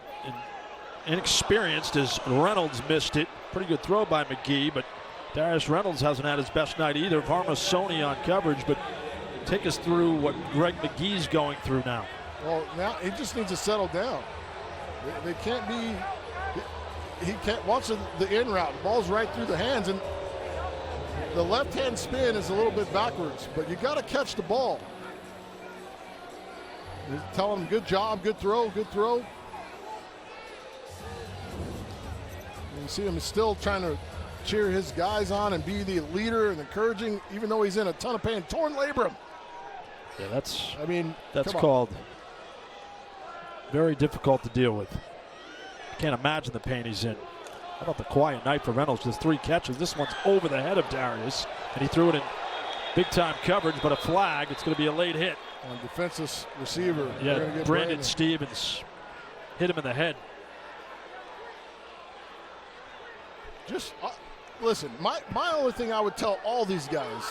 Inexperienced as Reynolds missed it. Pretty good throw by McGee, but Darius Reynolds hasn't had his best night either. Varmasoni on coverage, but take us through what Greg McGee's going through now. Well, now he just needs to settle down. They can't be. He can't watch the in route. The ball's right through the hands, and the left-hand spin is a little bit backwards, but you got to catch the ball. He's telling him, good job, good throw, good throw. You see him still trying to cheer his guys on and be the leader and encouraging, even though he's in a ton of pain. Torn labrum. Yeah, that's that's called very difficult to deal with. I can't imagine the pain he's in. How about the quiet night for Reynolds? Just 3 catches. This one's over the head of Darius, and he threw it in big-time coverage, but a flag. It's going to be a late hit. On defensive receiver. Yeah, Brandon Stevens hit him in the head. Just listen, my only thing I would tell all these guys,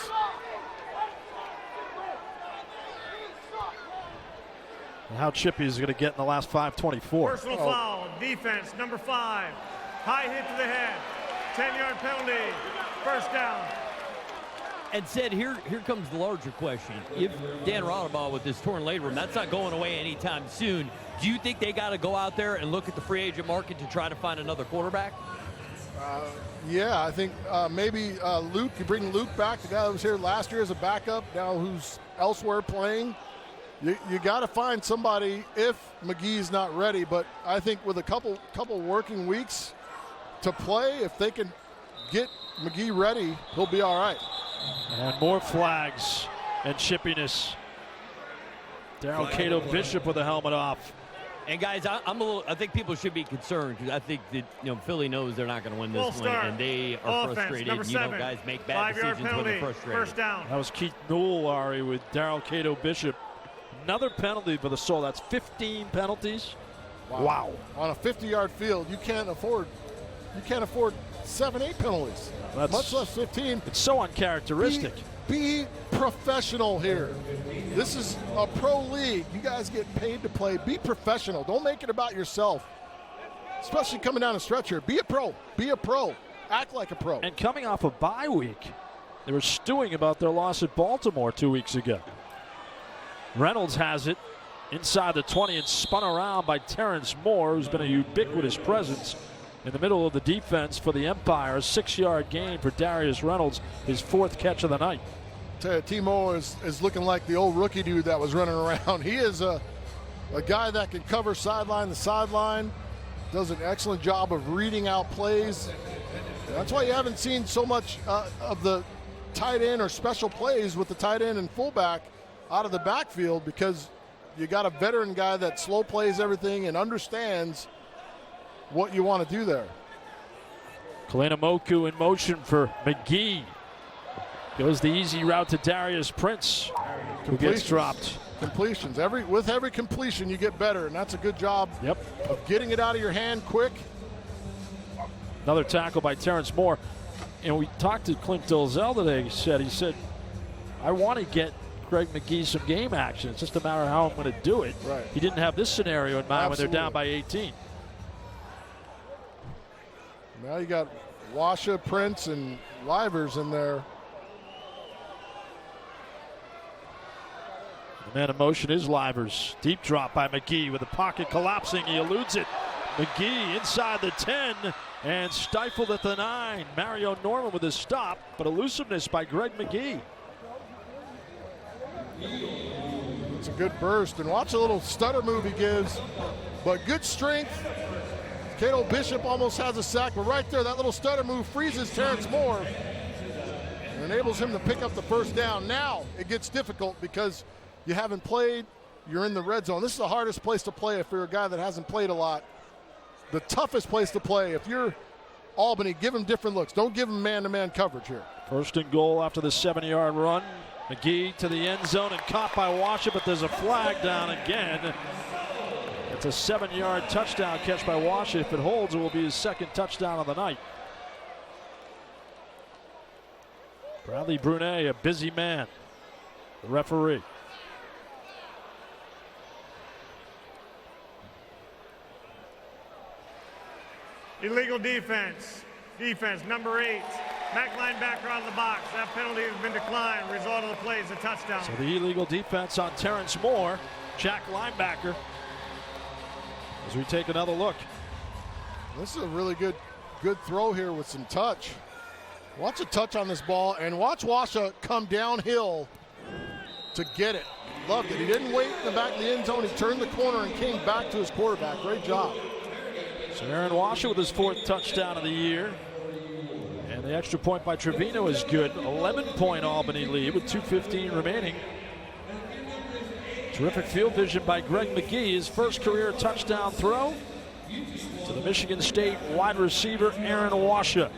and how chippy is going to get in the last 5:24. Personal foul, defense, number 5. High hit to the head. 10-yard penalty. First down. And said, here comes the larger question. If Dan Radabaugh with this torn labrum, that's not going away anytime soon. Do you think they got to go out there and look at the free agent market to try to find another quarterback? Yeah, I think maybe Luke. You bring Luke back, the guy that was here last year as a backup, now who's elsewhere playing. You got to find somebody if McGee's not ready. But I think with a couple working weeks to play, if they can get McGee ready, he'll be all right. And more flags and chippiness. Daryl Cato Bishop with the helmet off. And guys, I think people should be concerned because I think that Philly knows they're not going to win this one, and they are frustrated. Number 7. Guys make bad decisions when they're frustrated. First down. That was Keith Newell, Ari, with Daryl Cato Bishop. Another penalty for the Soul. That's 15 penalties. Wow. On a 50-yard field, you can't afford 7-8 penalties. Much less 15. It's so uncharacteristic. Be professional here. This is a pro league. You guys get paid to play. Be professional. Don't make it about yourself. Especially coming down the stretch here. Be a pro. Be a pro. Act like a pro. And coming off a bye week, they were stewing about their loss at Baltimore 2 weeks ago. Reynolds has it inside the 20 and spun around by Terrence Moore, who's been a ubiquitous presence in the middle of the defense for the Empire. A 6-yard gain for Darius Reynolds, his 4th catch of the night. Timo is looking like the old rookie dude that was running around. He is a guy that can cover sideline to sideline, does an excellent job of reading out plays. That's why you haven't seen so much of the tight end or special plays with the tight end and fullback out of the backfield, because you got a veteran guy that slow plays everything and understands what you want to do there. Kalena Moku in motion for McGee. Goes the easy route to Darius Prince, who gets dropped completions. With every completion, you get better, and that's a good job of getting it out of your hand quick. Another tackle by Terrence Moore. And we talked to Clint Dolzell today. He said, I want to get Greg McGee some game action. It's just a matter of how I'm going to do it. Right. He didn't have this scenario in mind when they're down by 18. Now you got Washa, Prince, and Livers in there. The man in motion is Livers. Deep drop by McGee with the pocket collapsing. He eludes it. McGee inside the 10 and stifled at the 9. Mario Norman with his stop, but elusiveness by Greg McGee. It's a good burst, and watch a little stutter move he gives, but good strength. Cato Bishop almost has a sack, but right there, that little stutter move freezes Terrence Moore and enables him to pick up the first down. Now it gets difficult because you haven't played, you're in the red zone. This is the hardest place to play if you're a guy that hasn't played a lot. The toughest place to play. If you're Albany, give him different looks. Don't give him man-to-man coverage here. First and goal after the 7-yard run. McGee to the end zone and caught by Washer, but there's a flag down again. It's a 7-yard touchdown catch by Washer. If it holds, it will be his second touchdown of the night. Bradley Brunet, a busy man, the referee. Illegal defense. Defense, number 8. Mac linebacker out of the box. That penalty has been declined. Result of the play is a touchdown. So the illegal defense on Terrence Moore, Jack linebacker. As we take another look. This is a really good throw here with some touch. Watch a touch on this ball, and watch Washa come downhill to get it. Loved it. He didn't wait in the back of the end zone. He turned the corner and came back to his quarterback. Great job. So Aaron Washer with his 4th touchdown of the year. And the extra point by Trevino is good. 11-point Albany lead with 2:15 remaining. Terrific field vision by Greg McGee. His first career touchdown throw to the Michigan State wide receiver Aaron Washer.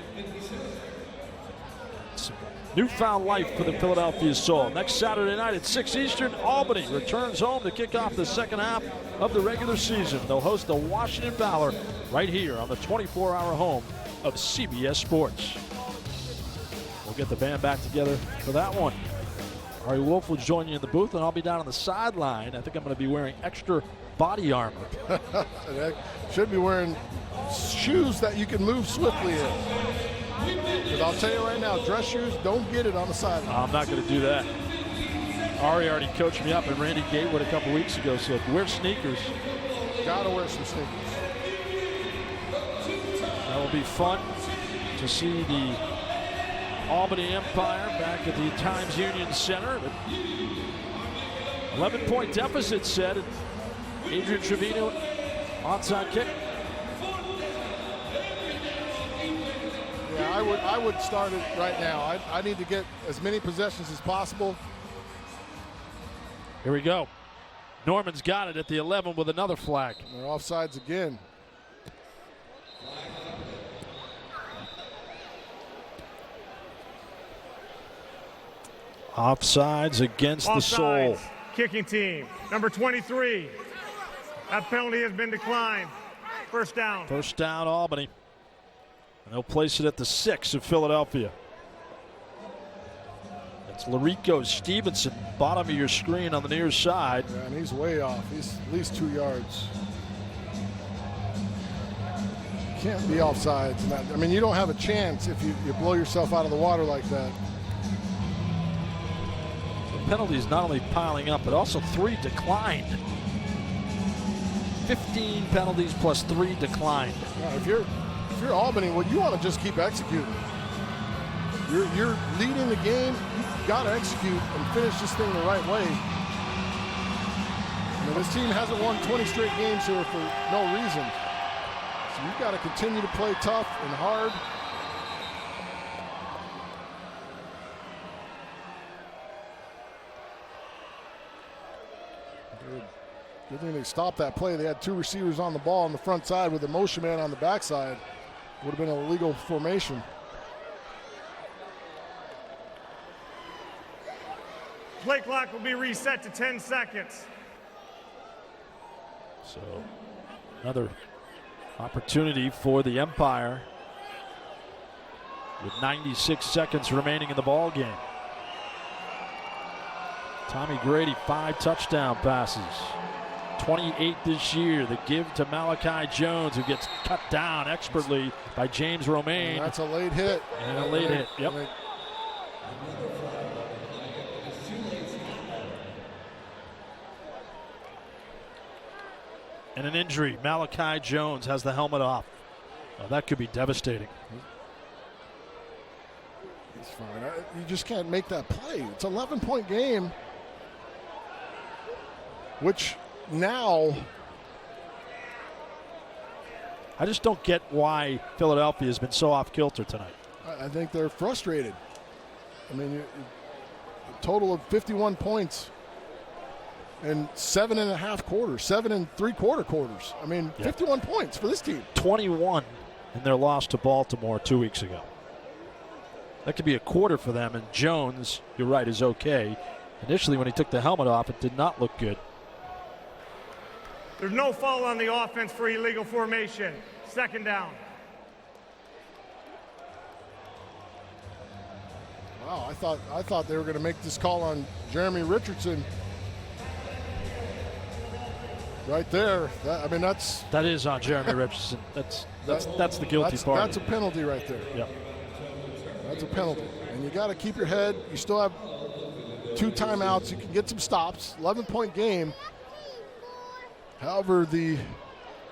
Some newfound life for the Philadelphia Soul. Next Saturday night at 6 Eastern, Albany returns home to kick off the second half of the regular season. They'll host the Washington Valor right here on the 24-hour home of CBS Sports. We'll get the band back together for that one. Ari Wolf will join you in the booth, and I'll be down on the sideline. I think I'm going to be wearing extra body armor. Should be wearing shoes that you can move swiftly in. Because I'll tell you right now, dress shoes, don't get it on the sideline. I'm not going to do that. Ari already coached me up, and Randy Gatewood a couple weeks ago said, wear sneakers. Gotta wear some sneakers. That will be fun to see the Albany Empire back at the Times Union Center. 11-point deficit set. Adrian Trevino, onside kick. Yeah, I would start it right now. I need to get as many possessions as possible. Here we go. Norman's got it at the 11 with another flag. They're offsides again. Offsides against the Soul. Kicking team, number 23. That penalty has been declined. First down. First down, Albany. And they'll place it at the 6 of Philadelphia. It's Larico Stevenson, bottom of your screen on the near side. Yeah, and he's way off. He's at least 2 yards. Can't be offsides. I mean, you don't have a chance if you blow yourself out of the water like that. Penalties not only piling up, but also 3 declined. 15 penalties plus 3 declined. Yeah, if you're Albany, well, you want to just keep executing. You're leading the game. You've got to execute and finish this thing the right way. You know, this team hasn't won 20 straight games here for no reason. So you've got to continue to play tough and hard. Good thing they stopped that play. They had 2 receivers on the ball on the front side with a motion man on the backside. Would have been an illegal formation. Play clock will be reset to 10 seconds. So another opportunity for the Empire with 96 seconds remaining in the ball game. Tommy Grady, 5 touchdown passes. 28 this year. The give to Malachi Jones, who gets cut down expertly by James Romaine. And that's a late hit. And a late hit, yep. And an injury. Malachi Jones has the helmet off. Oh, that could be devastating. It's fine. You just can't make that play. It's an 11-point game, which now I just don't get why Philadelphia has been so off kilter tonight. I think they're frustrated. I mean, a total of 51 points in 7.5 quarters, 7 3/4 quarters. I mean, 51 points for this team. 21 in their loss to Baltimore 2 weeks ago. That could be a quarter for them, and Jones, you're right, is okay. Initially, when he took the helmet off, it did not look good. There's no foul on the offense for illegal formation. 2nd down. Wow, I thought they were going to make this call on Jeremy Richardson. Right there. That is on Jeremy Richardson. That's the guilty part. That's a penalty right there. Yep. That's a penalty. And you got to keep your head. You still have 2 timeouts. You can get some stops. 11-point game. However, the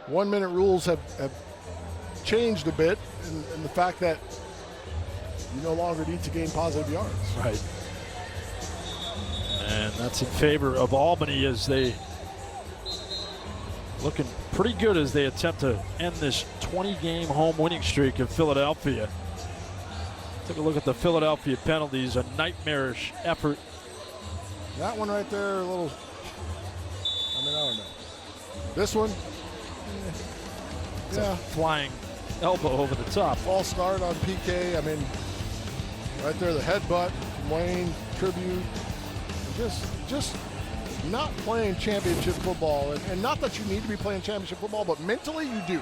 1-minute rules have changed a bit in the fact that you no longer need to gain positive yards. Right. And that's in favor of Albany as they looking pretty good as they attempt to end this 20-game home winning streak of Philadelphia. Take a look at the Philadelphia penalties, a nightmarish effort. That one right there, a little, I don't know. This one, it's a flying elbow over the top. False start on PK. I mean, right there, the headbutt from Wayne, tribute. Just not playing championship football. And not that you need to be playing championship football, but mentally you do.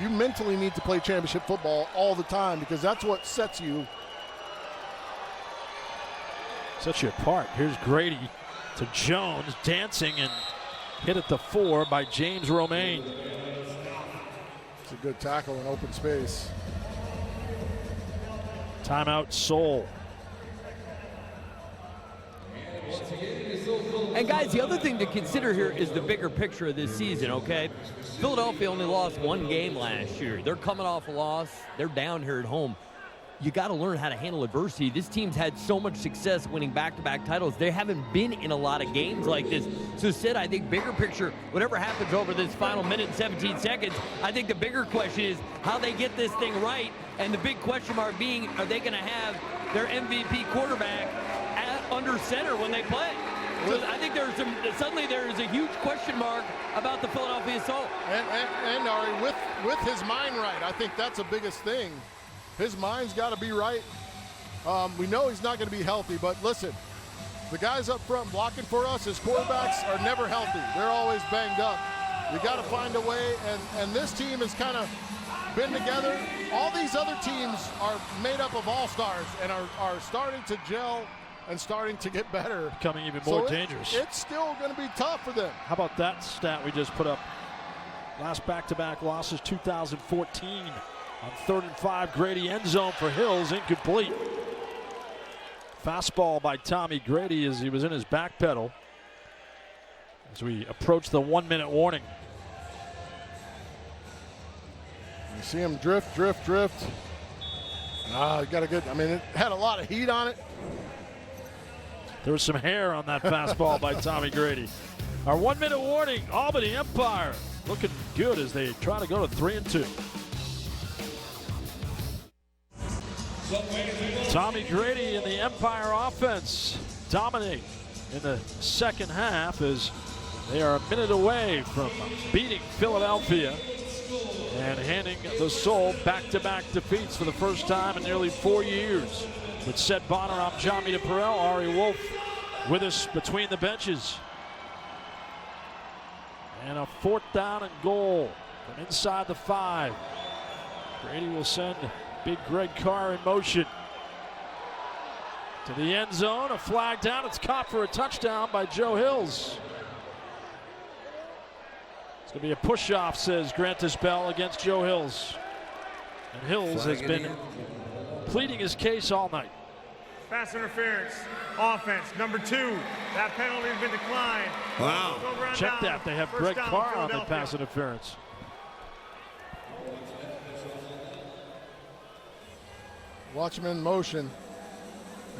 You mentally need to play championship football all the time because that's what sets you apart. Here's Grady to Jones, dancing and hit at the 4 by James Romaine. It's a good tackle in open space. Timeout, Seoul. And guys, the other thing to consider here is the bigger picture of this season, okay? Philadelphia only lost 1 game last year. They're coming off a loss. They're down here at home. You got to learn how to handle adversity. This team's had so much success winning back-to-back titles. They haven't been in a lot of games like this. So, Sid, I think bigger picture, whatever happens over this final minute and 17 seconds, I think the bigger question is how they get this thing right. And the big question mark being, are they going to have their MVP quarterback under center when they play? So I think suddenly there is a huge question mark about the Philadelphia Soul. And Ari, with his mind right, I think that's the biggest thing. His mind's got to be right. We know he's not going to be healthy, but listen, the guys up front blocking for us, his quarterbacks are never healthy. They're always banged up. You got to find a way, and this team has kind of been together. All these other teams are made up of all-stars and are starting to gel and starting to get better. Becoming even more dangerous. It's still going to be tough for them. How about that stat we just put up? Last back-to-back losses, 2014. On 3rd and 5, Grady end zone for Hills, incomplete. Fastball by Tommy Grady as he was in his back pedal. As we approach the 1-minute warning. You see him drift. You got a good, it had a lot of heat on it. There was some hair on that fastball by Tommy Grady. Our 1-minute warning, Albany Empire looking good as they try to go to 3-2. Tommy Grady and the Empire offense dominate in the second half as they are a minute away from beating Philadelphia and handing the Soul back-to-back defeats for the first time in nearly 4 years. With Seth Bonner, I'm John Mita Perrell, Ari Wolf with us between the benches. And a 4th down and goal from inside the 5. Grady will send big Greg Carr in motion to the end zone. A flag down. It's caught for a touchdown by Joe Hills. It's going to be a push-off, says Grantis Bell, against Joe Hills. And Hills has been pleading his case all night. Pass interference. Offense, number 2. That penalty has been declined. Wow. Over and Check down. that. They have First Greg down, Carr on the Philadelphia. pass interference. Watch him in motion.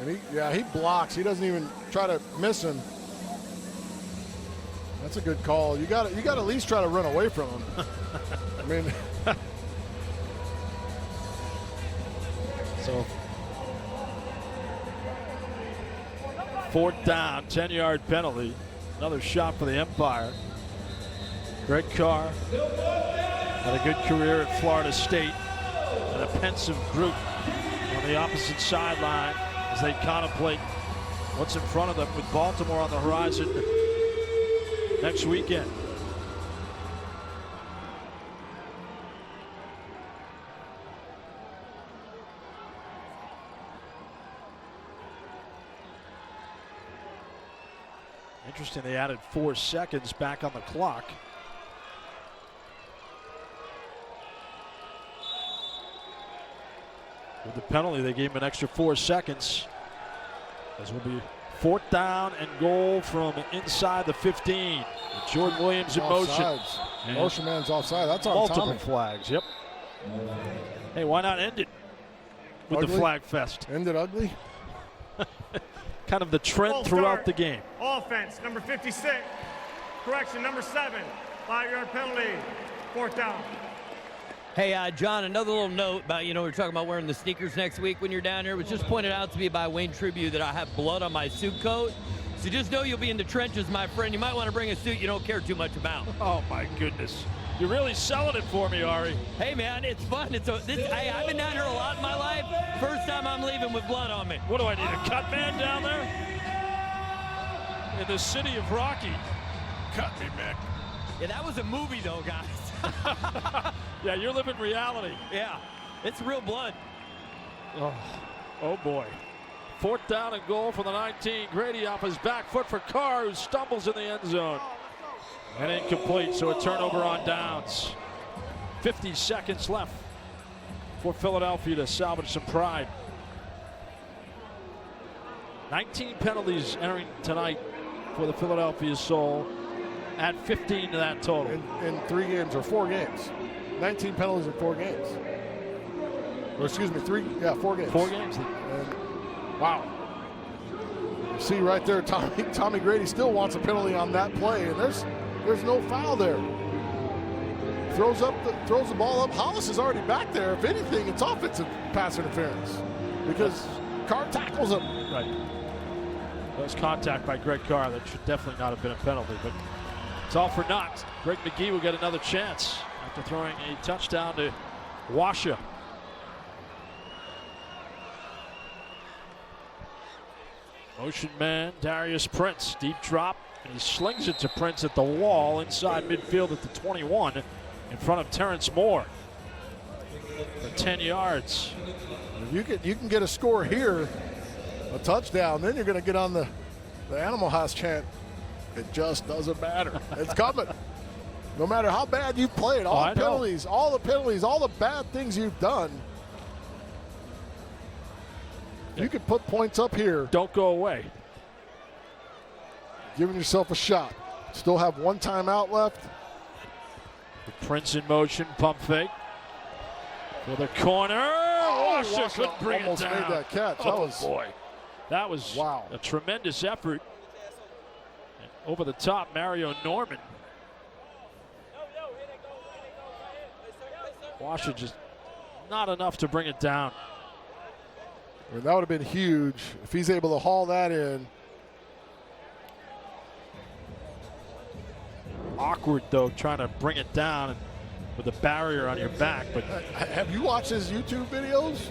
And he blocks. He doesn't even try to miss him. That's a good call. You got to at least try to run away from him. I mean, so 4th down, 10-yard penalty. Another shot for the Empire. Greg Carr had a good career at Florida State, and a pensive group on the opposite sideline as they contemplate what's in front of them with Baltimore on the horizon next weekend. Interesting, they added 4 seconds back on the clock. With the penalty, they gave him an extra 4 seconds. This will be 4th down and goal from inside the 15. With Jordan Williams in motion. Motion man's offside. That's on multiple Tommy. flags. Yep. Hey, why not end it with Ugly? the flag fest? End it ugly? Kind of the trend False throughout start. the game. Offense, number 56. Correction, number 7. 5-yard penalty. 4th down. Hey, John, another little note about, we were talking about wearing the sneakers next week when you're down here. It was just pointed out to me by Wayne Tribute that I have blood on my suit coat. So just know you'll be in the trenches, my friend. You might want to bring a suit you don't care too much about. Oh, my goodness. You're really selling it for me, Ari. Hey, man, it's fun. Hey, I've been down here a lot in my life. First time I'm leaving with blood on me. What do I need, a cut man down there? In the city of Rocky. Cut me, Mick. Yeah, that was a movie, though, guys. Yeah, you're living reality. Yeah, it's real blood. Oh boy. 4th down and goal for the 19. Grady off his back foot for Carr, who stumbles in the end zone. And incomplete, so a turnover on downs. 50 seconds left for Philadelphia to salvage some pride. 19 penalties entering tonight for the Philadelphia Soul. Add 15 to that total. In 3 games or 4 games. 19 penalties in 4 games. Or excuse me, 4 games. 4 games. And, wow. You see right there, Tommy Grady still wants a penalty on that play, and there's no foul there. Throws the ball up. Hollis is already back there. If anything, it's offensive pass interference because Carr tackles him. Right. That was contact by Greg Carr. That should definitely not have been a penalty, but it's all for naught. Greg McGee will get another chance after throwing a touchdown to Washa. Motion man, Darius Prince, deep drop, and he slings it to Prince at the wall inside midfield at the 21 in front of Terrence Moore for 10 yards. If you can get a score here, a touchdown, then you're going to get on the Animal House chant. It just doesn't matter. It's coming. No matter how bad you've played, all the penalties, all the bad things you've done, you could put points up here. Don't go away. Giving yourself a shot. Still have 1 timeout left. Prince in motion, pump fake. For the corner. Washa couldn't bring it down. Almost made that catch. Boy. That was a tremendous effort. And over the top, Mario Norman. Washa just not enough to bring it down. I mean, that would have been huge if he's able to haul that in. Awkward, though, trying to bring it down with a barrier on your back. But have you watched his YouTube videos?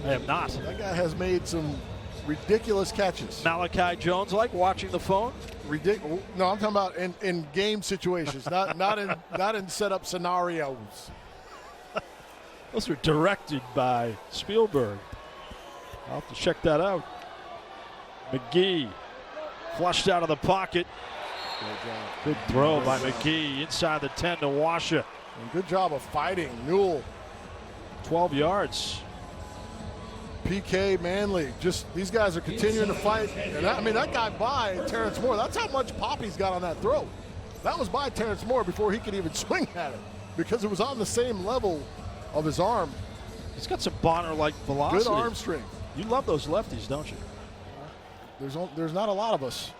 I have not. That guy has made some Ridiculous catches. Malachi Jones like watching the phone? Ridiculous. No, I'm talking about in game situations, not in setup scenarios. Those were directed by Spielberg. I'll have to check that out. McGee flushed out of the pocket. Good throw by McGee inside the 10 to Washa. And good job of fighting Newell. 12 yards. PK, Manley, just these guys are continuing to fight. And that guy by Terrence Moore, that's how much pop he's got on that throw. That was by Terrence Moore before he could even swing at it because it was on the same level of his arm. He's got some Bonner-like velocity. Good arm strength. You love those lefties, don't you? There's not a lot of us.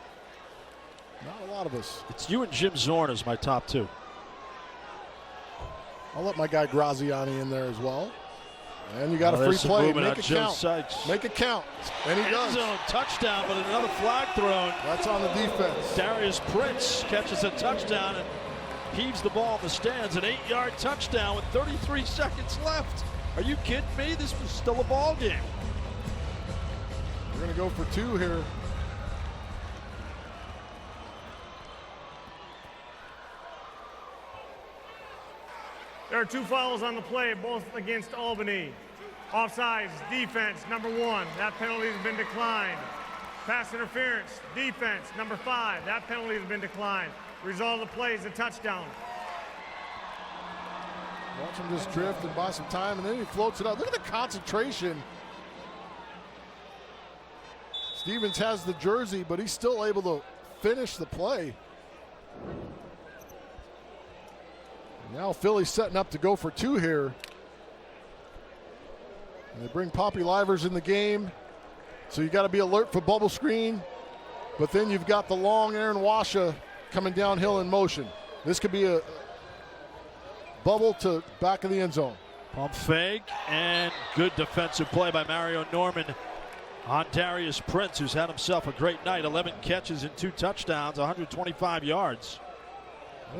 Not a lot of us. It's you and Jim Zorn as my top two. I'll let my guy Graziani in there as well. And you got a free play. Make it count. Sykes. Make it count. And he does. End zone touchdown, but another flag thrown. That's on the defense. Darius Prince catches a touchdown and heaves the ball in the stands. An 8-yard touchdown with 33 seconds left. Are you kidding me? This was still a ball game. We're going to go for 2 here. There are 2 fouls on the play, both against Albany. Offsides, defense, number 1. That penalty has been declined. Pass interference, defense, number 5. That penalty has been declined. Result of the play is a touchdown. Watch him just drift and buy some time, and then he floats it up. Look at the concentration. Stevens has the jersey, but he's still able to finish the play. Now Philly's setting up to go for 2 here. And they bring Poppy Livers in the game. So you got to be alert for bubble screen. But then you've got the long Aaron Washa coming downhill in motion. This could be a bubble to back of the end zone. Pump fake and good defensive play by Mario Norman on Darius Prince, who's had himself a great night. 11 catches and 2 touchdowns, 125 yards.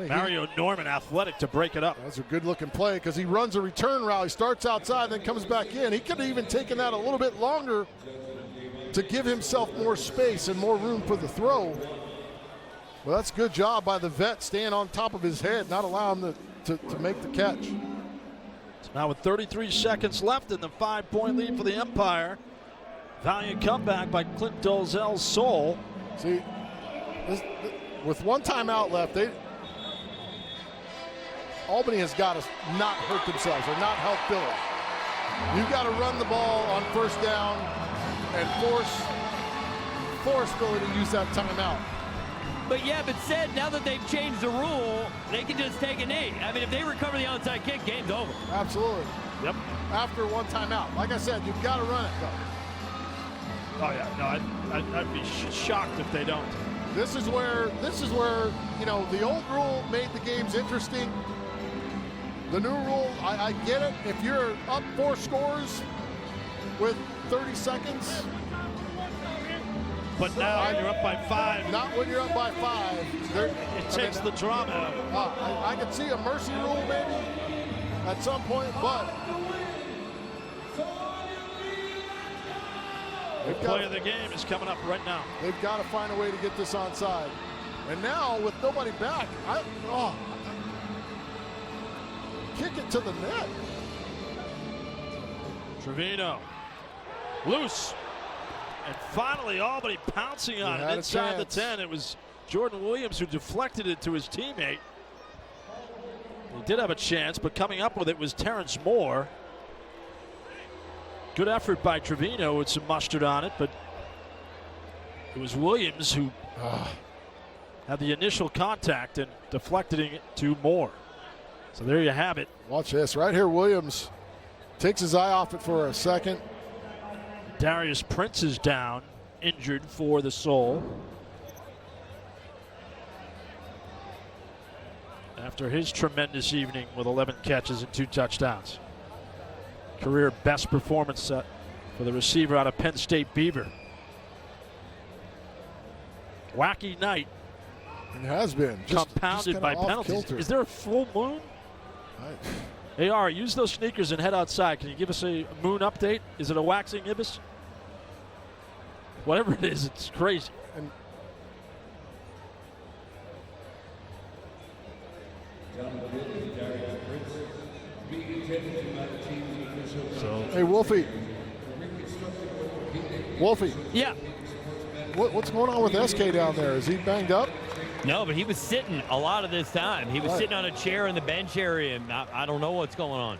Mario Norman athletic to break it up. That's a good looking play because he runs a return route. He starts outside, then comes back in. He could have even taken that a little bit longer to give himself more space and more room for the throw. Well, that's a good job by the vet, staying on top of his head, not allowing him to make the catch. So now with 33 seconds left and the 5-point lead for the Empire. Valiant comeback by Clint Dolezal's soul. See, with 1 timeout left, Albany has got to not hurt themselves or not help Philly. You've got to run the ball on 1st down and force Philly to use that timeout. But said now that they've changed the rule, they can just take a knee. I mean, if they recover the onside kick, game's over. Absolutely. Yep. After 1 timeout. Like I said, you've got to run it, though. Oh, yeah. No, I'd be shocked if they don't. This is where, the old rule made the games interesting. The new rule, I get it. If you're up 4 scores with 30 seconds. But now you're up by 5. Not when you're up by 5. It takes the drama out. I could see a mercy rule maybe at some point, but the play of the game is coming up right now. They've got to find a way to get this onside. And now with nobody back, kick it to the net. Trevino loose. And finally Albany pouncing on it inside the 10. It was Jordan Williams who deflected it to his teammate. He did have a chance, but coming up with it was Terrence Moore. Good effort by Trevino with some mustard on it, but it was Williams who had the initial contact and deflected it to Moore. So there you have it. Watch this. Right here, Williams takes his eye off it for a second. Darius Prince is down, injured for the Soul. After his tremendous evening with 11 catches and 2 touchdowns. Career best performance for the receiver out of Penn State Beaver. Wacky night. It has been. Compounded by penalties. Is there a full moon? AR, use those sneakers and head outside. Can you give us a moon update? Is it a waxing ibis? Whatever it is, it's crazy. And So hey, Wolfie. Yeah. What's going on with SK down there? Is he banged up? No, but he was sitting a lot of this time. He was sitting on a chair in the bench area, and I don't know what's going on.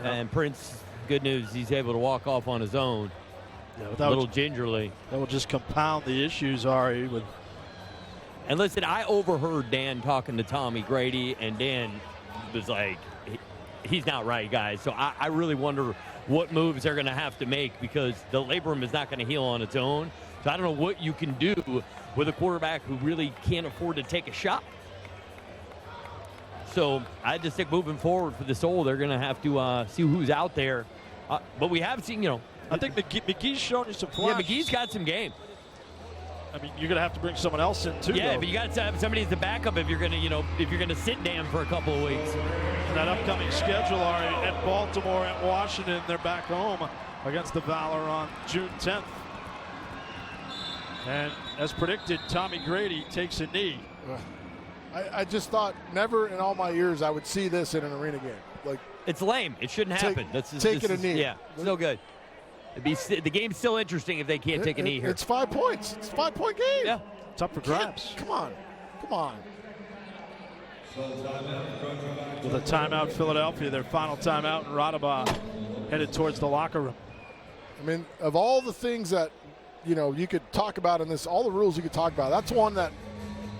And Prince, good news, he's able to walk off on his own. Yeah, a little gingerly. That will just compound the issues, Ari. And listen, I overheard Dan talking to Tommy Grady, and Dan was like, he's not right, guys. So I really wonder what moves they're going to have to make, because the labrum is not going to heal on its own. So I don't know what you can do with a quarterback who really can't afford to take a shot. So I just think moving forward for the Soul, they're going to have to see who's out there. But we have seen, I think McGee's shown you some flashes. Yeah, McGee's got some game. I mean, you're going to have to bring someone else in too. Yeah, though. but you got to have somebody as the backup if you're going to sit Dan for a couple of weeks. That upcoming schedule, Ari, at Baltimore, at Washington, they're back home against the Valor on June 10th. And as predicted, Tommy Grady takes a knee. I just thought never in all my years I would see this in an arena game. Like, it's lame. It shouldn't happen. Taking a knee. Yeah, still good. The game's still interesting if they can't take a knee here. It's 5 points. It's a 5-point game. Yeah, it's up for grabs. Come on. With a timeout, Philadelphia, their final timeout, and Radaba headed towards the locker room. I mean, of all the things that you could talk about in this, all the rules you could talk about, that's one that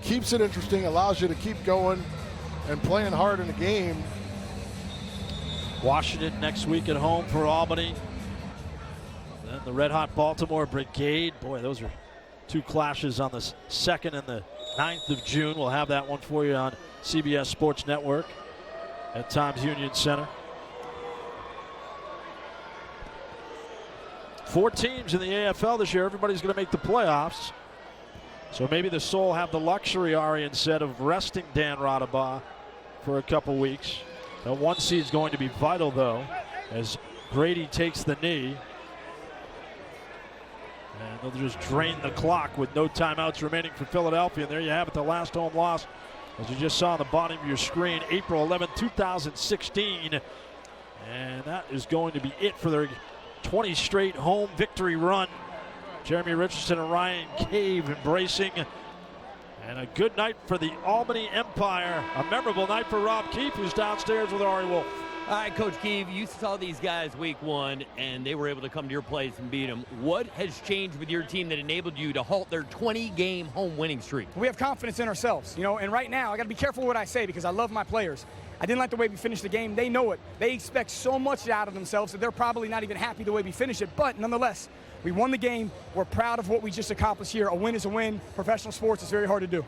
keeps it interesting, allows you to keep going and playing hard in a game. Washington next week at home for Albany. Then the red-hot Baltimore Brigade. Boy, those are two clashes on the 2nd and the 9th of June. We'll have that one for you on CBS Sports Network at Times Union Center. 4 teams in the AFL this year. Everybody's going to make the playoffs. So maybe the Soul have the luxury, Ari, instead of resting Dan Radaba for a couple weeks. The 1 seed is going to be vital, though, as Grady takes the knee. And they'll just drain the clock with no timeouts remaining for Philadelphia. And there you have it, the last home loss, as you just saw on the bottom of your screen, April 11, 2016. And that is going to be it for their 20 straight home victory run. Jeremy Richardson and Ryan Cave embracing. And a good night for the Albany Empire. A memorable night for Rob Keefe, who's downstairs with Ari Wolf. All right, Coach Keefe, you saw these guys week 1, and they were able to come to your place and beat them. What has changed with your team that enabled you to halt their 20-game home winning streak? We have confidence in ourselves, and right now I got to be careful what I say because I love my players. I didn't like the way we finished the game. They know it. They expect so much out of themselves that they're probably not even happy the way we finished it. But nonetheless, we won the game. We're proud of what we just accomplished here. A win is a win. Professional sports is very hard to do.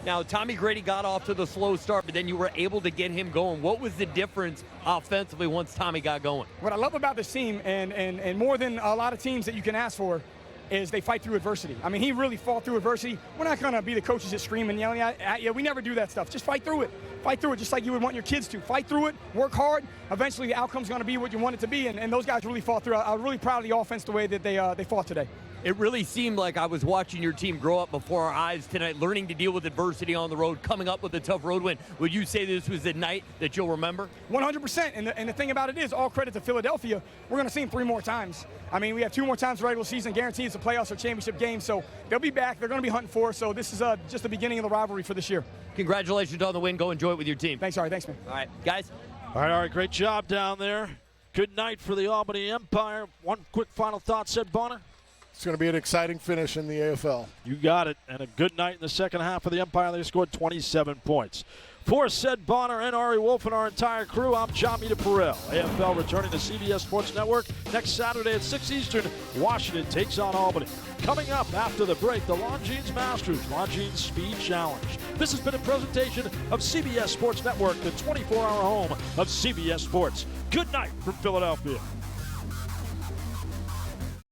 Now, Tommy Grady got off to the slow start, but then you were able to get him going. What was the difference offensively once Tommy got going? What I love about this team, and more than a lot of teams that you can ask for, is they fight through adversity. I mean, he really fought through adversity. We're not going to be the coaches that scream and yelling at you. We never do that stuff. Just fight through it. Fight through it just like you would want your kids to. Fight through it, work hard. Eventually, the outcome's going to be what you want it to be, and those guys really fought through. I'm really proud of the offense the way that they fought today. It really seemed like I was watching your team grow up before our eyes tonight, learning to deal with adversity on the road, coming up with a tough road win. Would you say this was the night that you'll remember? 100%. And the thing about it is, all credit to Philadelphia. We're going to see them 3 more times. I mean, we have 2 more times the regular season, guaranteed the playoffs or championship game. So they'll be back. They're going to be hunting for us. So this is just the beginning of the rivalry for this year. Congratulations on the win. Go enjoy it with your team. Thanks, Ari. Thanks, man. All right, guys. All right, great job down there. Good night for the Albany Empire. One quick final thought, said Bonner. It's going to be an exciting finish in the AFL. You got it. And a good night in the second half of the Empire. They scored 27 points. For Sed Bonner and Ari Wolf and our entire crew, I'm John Mita Perrell. AFL returning to CBS Sports Network next Saturday at 6 Eastern. Washington takes on Albany. Coming up after the break, the Longines Masters, Longines Speed Challenge. This has been a presentation of CBS Sports Network, the 24-hour home of CBS Sports. Good night from Philadelphia.